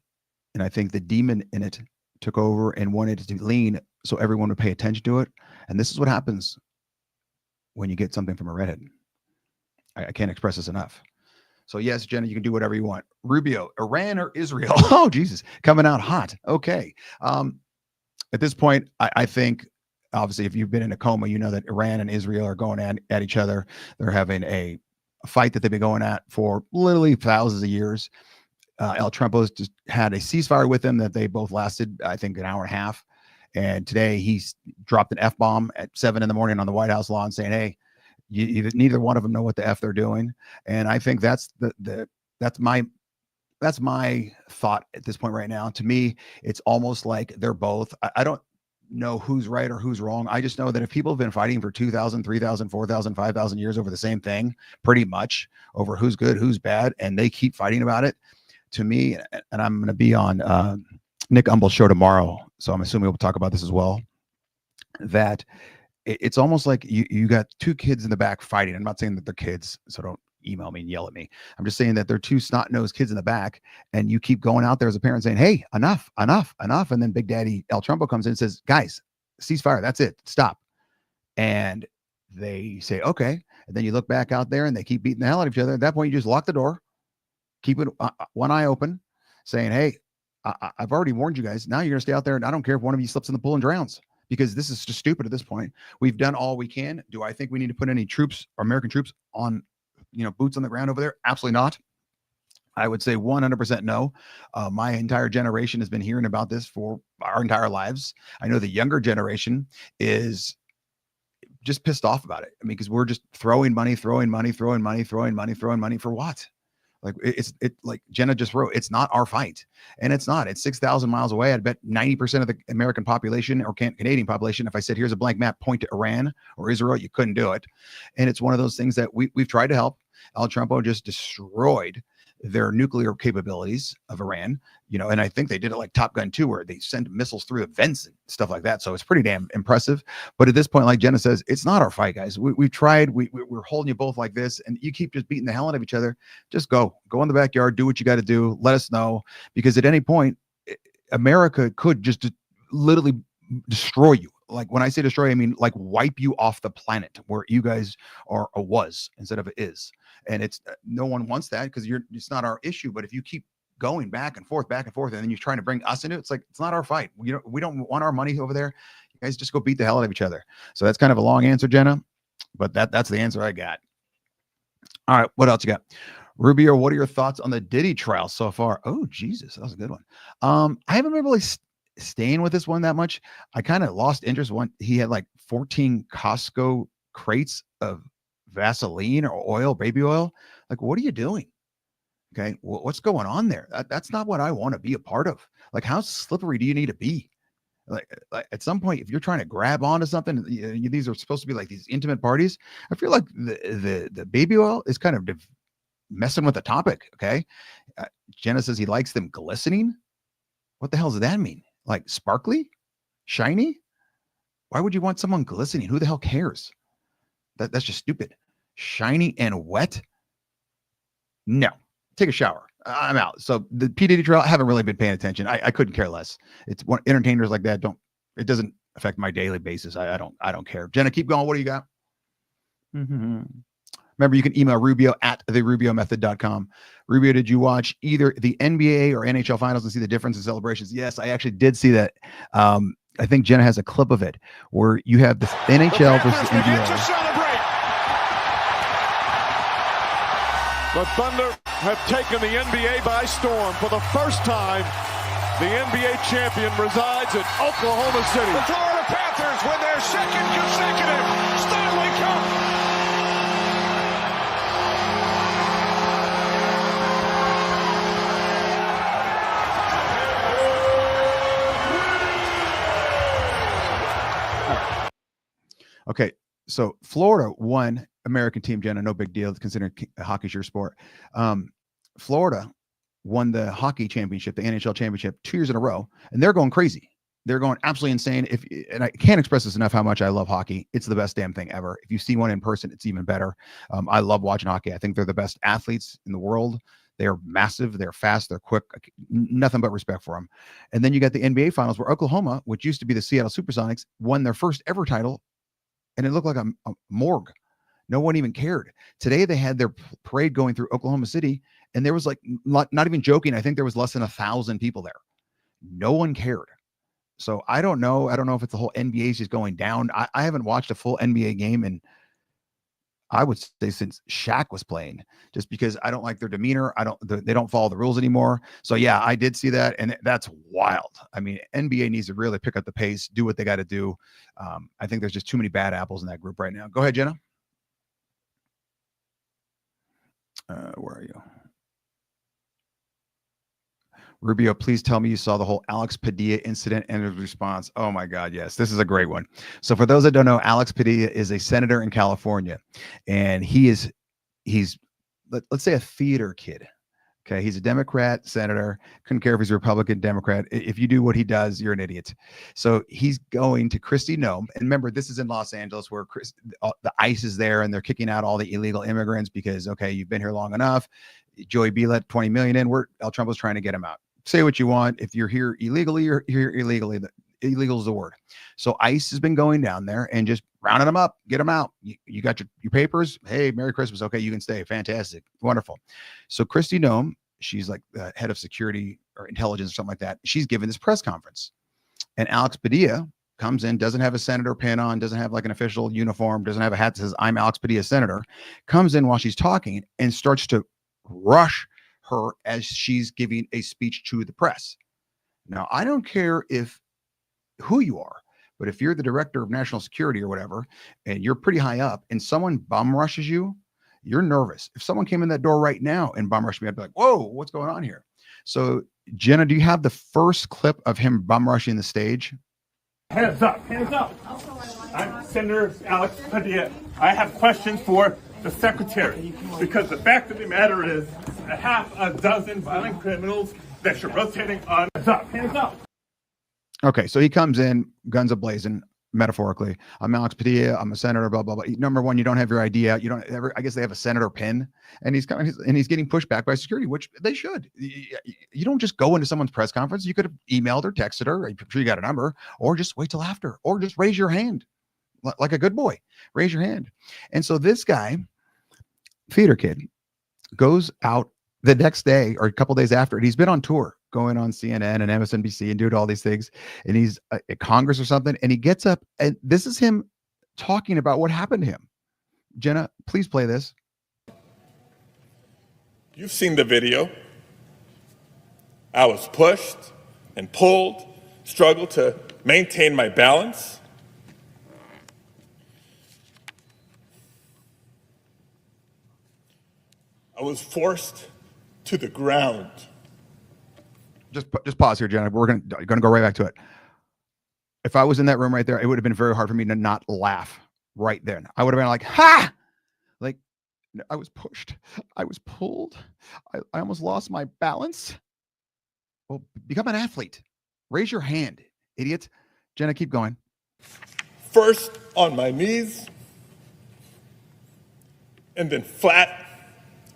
And I think the demon in it took over and wanted it to lean so everyone would pay attention to it. And this is what happens when you get something from a redhead. I can't express this enough. So yes, Jenna, you can do whatever you want. Rubio, Iran or Israel? Oh, Jesus, coming out hot. Okay. At this point, I think, obviously, if you've been in a coma, you know that Iran and Israel are going at each other. They're having a fight that they've been going at for literally thousands of years. El Trumpo's just had a ceasefire with them that they both lasted, I think, an hour and a half. And today he's dropped an F-bomb at 7 a.m. on the White House lawn saying, hey, neither one of them know what the F they're doing. And I think that's my thought at this point right now. To me, it's almost like they're both. I don't know who's right or who's wrong. I just know that if people have been fighting for 2,000, 3,000, 4,000, 5,000 years over the same thing, pretty much over who's good, who's bad, and they keep fighting about it, to me, and I'm going to be on Nick Umble's show tomorrow, so I'm assuming we'll talk about this as well, that it's almost like you got two kids in the back fighting. I'm not saying that they're kids, so don't email me and yell at me. I'm just saying that they're two snot-nosed kids in the back, and you keep going out there as a parent saying, hey, enough. And then Big Daddy El Trumpo comes in and says, guys, ceasefire. That's it. Stop. And they say, okay. And then you look back out there and they keep beating the hell out of each other. At that point, you just lock the door, keep it one eye open, saying, hey, I've already warned you guys. Now you're going to stay out there, and I don't care if one of you slips in the pool and drowns, because this is just stupid at this point. We've done all we can. Do I think we need to put any troops or American troops on, boots on the ground over there? Absolutely not. I would say 100% no. My entire generation has been hearing about this for our entire lives. I know the younger generation is just pissed off about it. I mean, because we're just throwing money for what? Like like Jenna just wrote, it's not our fight. And it's not. It's 6,000 miles away. I'd bet 90% of the American population or Canadian population, if I said, here's a blank map, point to Iran or Israel, you couldn't do it. And it's one of those things that we've tried to help. El Trumpo just destroyed their nuclear capabilities of Iran, and I think they did it like Top Gun 2, where they send missiles through the vents and stuff like that. So it's pretty damn impressive. But at this point, like Jenna says, it's not our fight, guys. We've tried. We're holding you both like this, and you keep just beating the hell out of each other. Just go in the backyard, do what you got to do. Let us know, because at any point, America could just literally destroy you. Like when I say destroy, I mean like wipe you off the planet where you guys are or was instead of is. And it's no one wants that, because it's not our issue. But if you keep going back and forth, and then you're trying to bring us into it, it's like, it's not our fight. We don't want our money over there. You guys just go beat the hell out of each other. So that's kind of a long answer, Jenna, but that's the answer I got. All right, what else you got? Rubio, what are your thoughts on the Diddy trial so far? Oh, Jesus, that was a good one. I haven't been really staying with this one that much. I kind of lost interest when he had like 14 Costco crates of Vaseline or oil, baby oil. Like, what are you doing? Okay, what's going on there? That's not what I want to be a part of. Like, how slippery do you need to be? Like at some point, if you're trying to grab onto something, these are supposed to be like these intimate parties. I feel like the baby oil is kind of messing with the topic. Okay, Jenna says he likes them glistening. What the hell does that mean? Like sparkly, shiny? Why would you want someone glistening? Who the hell cares? That's just stupid. Shiny and wet? No. Take a shower. I'm out. So the P. Diddy trial, I haven't really been paying attention. I couldn't care less. It's one entertainers like that it doesn't affect my daily basis. I don't care. Jenna, keep going. What do you got? Mm-hmm. Remember, you can email Rubio at therubiomethod.com. Rubio, did you watch either the NBA or NHL finals and see the difference in celebrations? Yes, I actually did see that. I think Jenna has a clip of it where you have the NHL versus the begin to NBA. celebrate. The Thunder have taken the NBA by storm. For the first time, the NBA champion resides in Oklahoma City. The Florida Panthers win their second consecutive Stanley Cup. Okay, so Florida won. American team, Jenna, no big deal considering hockey's your sport. Florida won the hockey championship, the NHL championship, 2 years in a row, and they're going crazy. They're going absolutely insane. And I can't express this enough how much I love hockey. It's the best damn thing ever. If you see one in person, it's even better. I love watching hockey. I think they're the best athletes in the world. They are massive. They're fast. They're quick. Nothing but respect for them. And then you got the NBA finals where Oklahoma, which used to be the Seattle Supersonics, won their first ever title. And it looked like a morgue. No one even cared. Today, they had their parade going through Oklahoma City, and there was like, not even joking, I think there was less than 1,000 people there. No one cared. So I don't know. I don't know if it's the whole NBA is just going down. I haven't watched a full NBA game in, I would say, since Shaq was playing, just because I don't like their demeanor. They don't follow the rules anymore. So yeah, I did see that, and that's wild. I mean, NBA needs to really pick up the pace, do what they got to do. I think there's just too many bad apples in that group right now. Go ahead, Jenna. Where are you? Rubio, please tell me you saw the whole Alex Padilla incident and his response. Oh my God, yes. This is a great one. So for those that don't know, Alex Padilla is a senator in California, and he's let's say a theater kid. Okay, he's a Democrat senator. Couldn't care if he's a Republican, Democrat. If you do what he does, you're an idiot. So he's going to Kristi Noem. And remember, this is in Los Angeles where the ICE is there and they're kicking out all the illegal immigrants because, okay, you've been here long enough. Joey B let 20 million in. El Trump was trying to get him out. Say what you want. If you're here illegally, you're here illegally. Illegal is the word. So ICE has been going down there and just rounding them up, get them out. You got your papers. Hey, Merry Christmas. Okay, you can stay. Fantastic. Wonderful. So Kristi Noem, she's like the head of security or intelligence or something like that. She's giving this press conference. And Alex Padilla comes in, doesn't have a senator pin on, doesn't have like an official uniform, doesn't have a hat that says, I'm Alex Padilla, senator, comes in while she's talking and starts to rush her as she's giving a speech to the press. Now, I don't care who you are, but if you're the director of national security or whatever, and you're pretty high up and someone bum rushes you, you're nervous. If someone came in that door right now and bum rushed me, I'd be like, whoa, what's going on here? So Jenna, do you have the first clip of him bum rushing the stage? Hands up, hands up. I'm Senator Alex Padilla. I have questions for the secretary because the fact of the matter is a half a dozen violent criminals that you're rotating on. Hands up, hands up. Okay, so he comes in, guns a-blazing, metaphorically. I'm Alex Padilla. I'm a senator. Blah blah blah. Number one, you don't have your ID out. You don't ever. I guess they have a senator pin, and he's coming and he's getting pushed back by security, which they should. You don't just go into someone's press conference. You could have emailed or texted her. I'm sure you got a number, or just wait till after, or just raise your hand, like a good boy. Raise your hand. And so this guy, theater kid, goes out the next day or a couple days after, and he's been on tour, going on CNN and MSNBC and doing all these things. And he's at Congress or something. And he gets up, and this is him talking about what happened to him. Jenna, please play this. You've seen the video. I was pushed and pulled, struggled to maintain my balance. I was forced to the ground. Just pause here, Jenna. We're gonna go right back to it. If I was in that room right there, it would have been very hard for me to not laugh right then. I would have been like, ha! Like, I was pushed. I was pulled. I almost lost my balance. Well, become an athlete. Raise your hand, idiot. Jenna, keep going. First on my knees, and then flat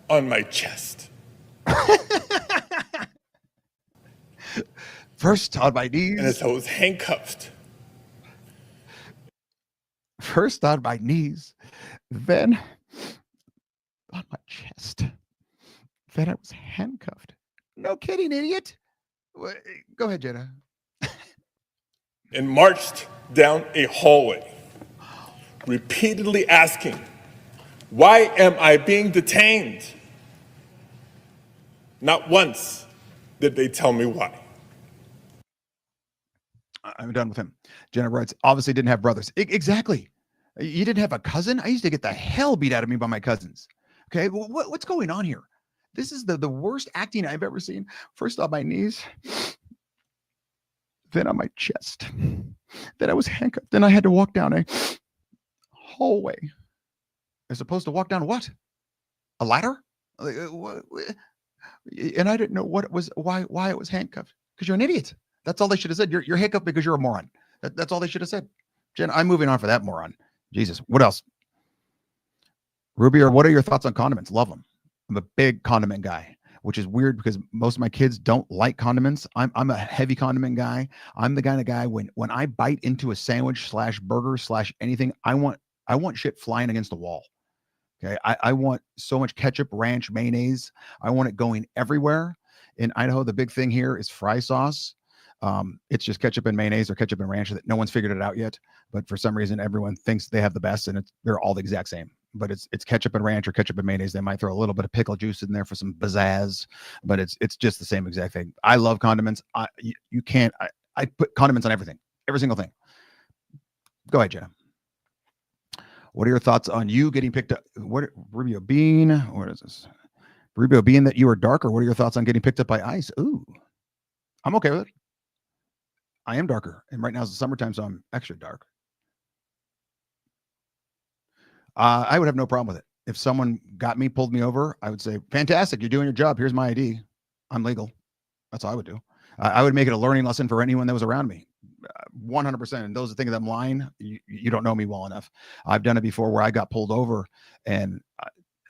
on my chest. First on my knees. And as I was handcuffed. First on my knees, then on my chest. Then I was handcuffed. No kidding, idiot. Go ahead, Jenna. and marched down a hallway, repeatedly asking, "Why am I being detained?" Not once did they tell me why. I'm done with him. Jenna writes, obviously didn't have brothers. Exactly. You didn't have a cousin? I used to get the hell beat out of me by my cousins. Okay, well, what's going on here? This is the worst acting I've ever seen. First on my knees, then on my chest. Then I was handcuffed. Then I had to walk down a hallway. As opposed to walk down what? A ladder? And I didn't know what it was, why it was handcuffed. Because you're an idiot. That's all they should have said. You're handcuffed because you're a moron. That's all they should have said. Jen, I'm moving on for that moron. Jesus. What else? Rubio, what are your thoughts on condiments? Love them. I'm a big condiment guy, which is weird because most of my kids don't like condiments. I'm a heavy condiment guy. I'm the kind of guy when I bite into a sandwich / burger / anything, I want shit flying against the wall. Okay. I want so much ketchup, ranch, mayonnaise. I want it going everywhere. In Idaho, the big thing here is fry sauce. It's just ketchup and mayonnaise or ketchup and ranch that no one's figured it out yet. But for some reason, everyone thinks they have the best, and they're all the exact same. But it's ketchup and ranch or ketchup and mayonnaise. They might throw a little bit of pickle juice in there for some pizzazz, but it's just the same exact thing. I love condiments. You can't. I put condiments on everything, every single thing. Go ahead, Jenna. What are your thoughts on you getting picked up? What Rubio Bean? What is this? Rubio Bean that you are darker. What are your thoughts on getting picked up by ice? Ooh, I'm okay with it. I am darker, and right now is the summertime, so I'm extra dark. I would have no problem with it. If someone got me, pulled me over, I would say, fantastic, you're doing your job. Here's my ID. I'm legal. That's all I would do. I would make it a learning lesson for anyone that was around me. 100%. And those that think that I'm lying, you don't know me well enough. I've done it before where I got pulled over, and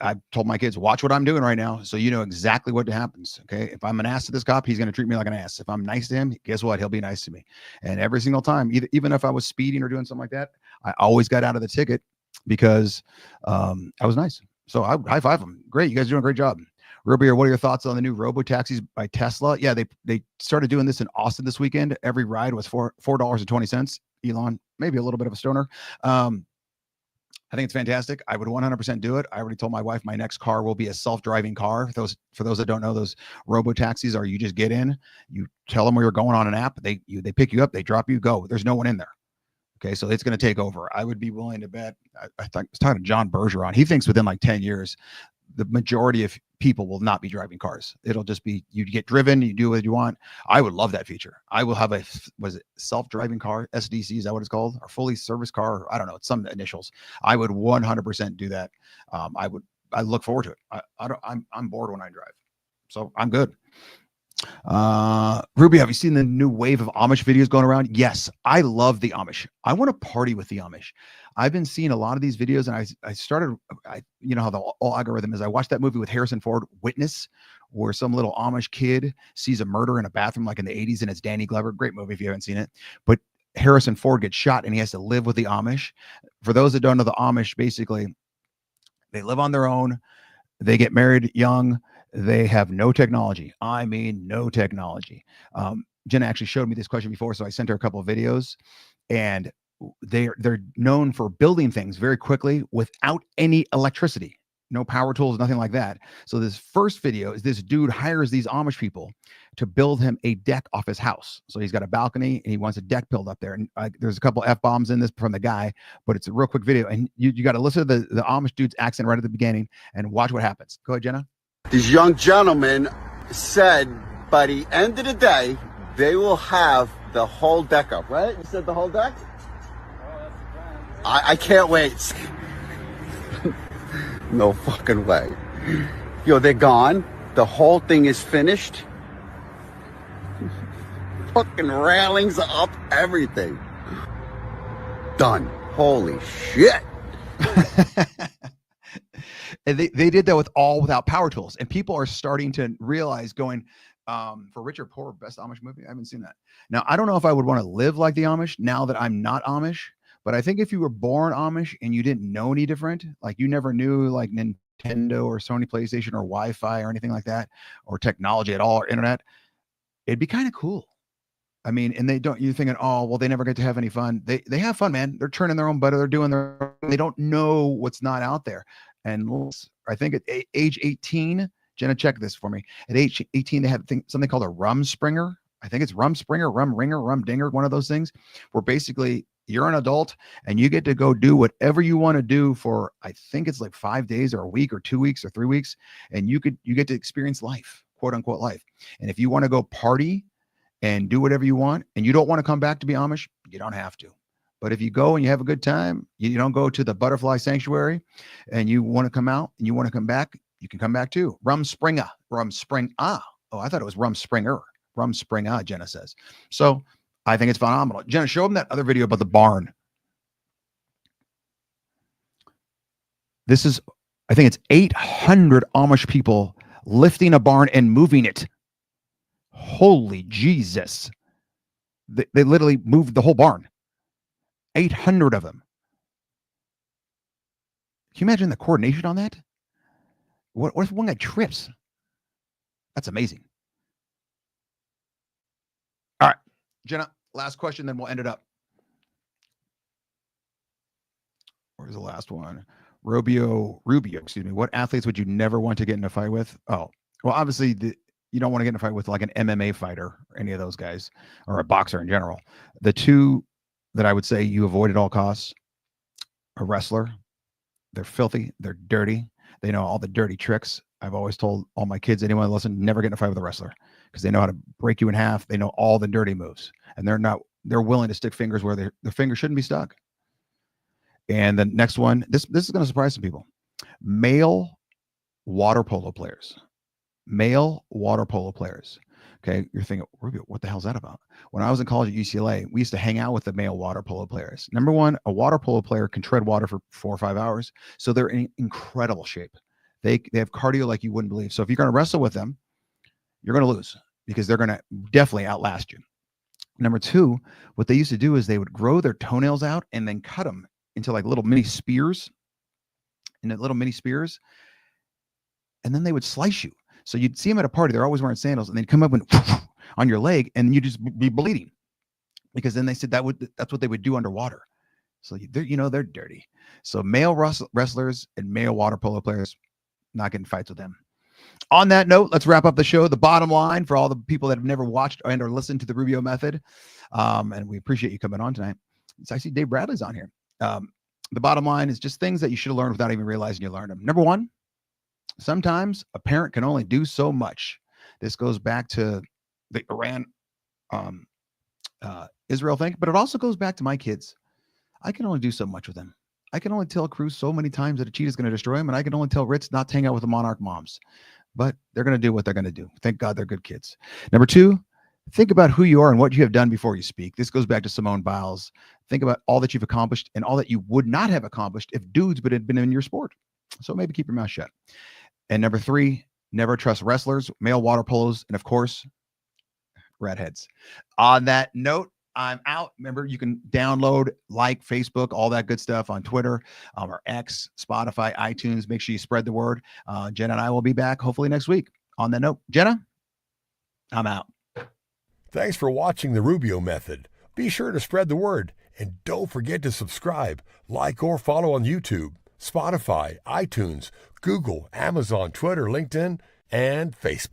I told my kids, watch what I'm doing right now, so you know exactly what happens. Okay. If I'm an ass to this cop, he's going to treat me like an ass. If I'm nice to him, guess what? He'll be nice to me. And every single time, even if I was speeding or doing something like that, I always got out of the ticket because I was nice. So I high five them. Great. You guys are doing a great job. Rubio, what are your thoughts on the new robo taxis by Tesla? Yeah, they started doing this in Austin this weekend. Every ride was $4.20. Elon, maybe a little bit of a stoner. I think it's fantastic. I would 100% do it. I already told my wife my next car will be a self-driving car. For those that don't know, those robo taxis are, you just get in, you tell them where you're going on an app, they pick you up, they drop you, go. There's no one in there. Okay, so it's going to take over. I would be willing to bet. I was talking to John Bergeron. He thinks within like 10 years, the majority of people will not be driving cars. It'll just be, you get driven, you do what you want. I would love that feature. I will have was it self-driving car, SDC, is that what it's called? Or fully service car? I don't know. It's some initials. I would 100% do that. I look forward to it. I'm bored when I drive, so I'm good. Rubio, have you seen the new wave of Amish videos going around? Yes, I love the Amish. I want to party with the Amish. I've been seeing a lot of these videos, and I you know how the whole algorithm is. I watched that movie with Harrison Ford, Witness, where some little Amish kid sees a murder in a bathroom like in the 80s, and it's Danny Glover. Great movie if you haven't seen it. But Harrison Ford gets shot, and he has to live with the Amish. For those that don't know, the Amish, basically, they live on their own. They get married young. They have no technology. I mean, no technology. Jenna actually showed me this question before, so I sent her a couple of videos, and they're known for building things very quickly without any electricity, no power tools, nothing like that. So this first video is this dude hires these Amish people to build him a deck off his house. So he's got a balcony and he wants a deck built up there. And there's a couple F-bombs in this from the guy, but it's a real quick video. And you got to listen to the Amish dude's accent right at the beginning and watch what happens. Go ahead, Jenna. These young gentlemen said by the end of the day, they will have the whole deck up, right? You said the whole deck? I can't wait. No fucking way. Yo, they're gone. The whole thing is finished. Fucking railings are up, everything. Done. Holy shit. And they did that without power tools. And people are starting to realize going, for Rich or Poor, best Amish movie. I haven't seen that. Now, I don't know if I would want to live like the Amish now that I'm not Amish. But I think if you were born Amish and you didn't know any different, like you never knew like Nintendo or Sony PlayStation or Wi-Fi or anything like that, or technology at all, or internet, it'd be kind of cool. I mean, and they don't, you're thinking, oh, well, they never get to have any fun. They have fun, man. They're churning their own butter. They're doing they don't know what's not out there. And I think at age 18, Jenna, check this for me. At age 18, they have something called a rum springer. I think it's rum springer, rum ringer, rum dinger, one of those things, where basically you're an adult and you get to go do whatever you want to do for, I think it's like 5 days or a week or 2 weeks or 3 weeks. And you get to experience life, quote unquote life. And if you want to go party and do whatever you want, and you don't want to come back to be Amish, you don't have to. But if you go and you have a good time, you don't go to the butterfly sanctuary and you want to come out and you want to come back, you can come back too. Rum springer, rum spring. Oh, I thought it was rum springer. Rum spring, Jenna says. So I think it's phenomenal. Jenna, show them that other video about the barn. This is, I think it's 800 Amish people lifting a barn and moving it. Holy Jesus. They literally moved the whole barn. 800 of them. Can you imagine the coordination on that? What if one guy trips? That's amazing. All right, Jenna, last question, then we'll end it up. Where's the last one? Rubio, excuse me. What athletes would you never want to get in a fight with? Oh, well, obviously, you don't want to get in a fight with like an MMA fighter or any of those guys, or a boxer in general. The two that I would say you avoid at all costs, a wrestler. They're filthy. They're dirty. They know all the dirty tricks. I've always told all my kids, anyone listen, never get in a fight with a wrestler, because they know how to break you in half. They know all the dirty moves, and they're willing to stick fingers where their fingers shouldn't be stuck. And the next one, this is going to surprise some people. Male water polo players. Okay, you're thinking, Rubio, what the hell's that about? When I was in college at UCLA, we used to hang out with the male water polo players. Number one, a water polo player can tread water for 4 or 5 hours, so they're in incredible shape. They have cardio like you wouldn't believe. So if you're going to wrestle with them, you're going to lose, because they're going to definitely outlast you. Number two, what they used to do is they would grow their toenails out and then cut them into like little mini spears, and then they would slice you. So you'd see them at a party. They're always wearing sandals, and they'd come up and on your leg, and you just be bleeding, because then they said that's what they would do underwater. So they're dirty. So male wrestlers and male water polo players, not getting fights with them. On that note, let's wrap up the show. The bottom line for all the people that have never watched and or listened to the Rubio Method, and we appreciate you coming on tonight. I see Dave Bradley's on here. The bottom line is just things that you should have learned without even realizing you learned them. Number one, sometimes a parent can only do so much. This goes back to the Iran, Israel thing, but it also goes back to my kids. I can only do so much with them. I can only tell Cruz so many times that a cheetah is going to destroy him, and I can only tell Ritz not to hang out with the Monarch moms. But they're going to do what they're going to do. Thank God they're good kids. Number two, think about who you are and what you have done before you speak. This goes back to Simone Biles. Think about all that you've accomplished and all that you would not have accomplished if dudes had been in your sport. So maybe keep your mouth shut. And number three, never trust wrestlers, male water polos, and of course, redheads. On that note, I'm out. Remember, you can download, like Facebook, all that good stuff on Twitter, or X, Spotify, iTunes. Make sure you spread the word. Jenna and I will be back hopefully next week. On that note, Jenna, I'm out. Thanks for watching The Rubio Method. Be sure to spread the word, and don't forget to subscribe, like, or follow on YouTube, Spotify, iTunes, Google, Amazon, Twitter, LinkedIn, and Facebook.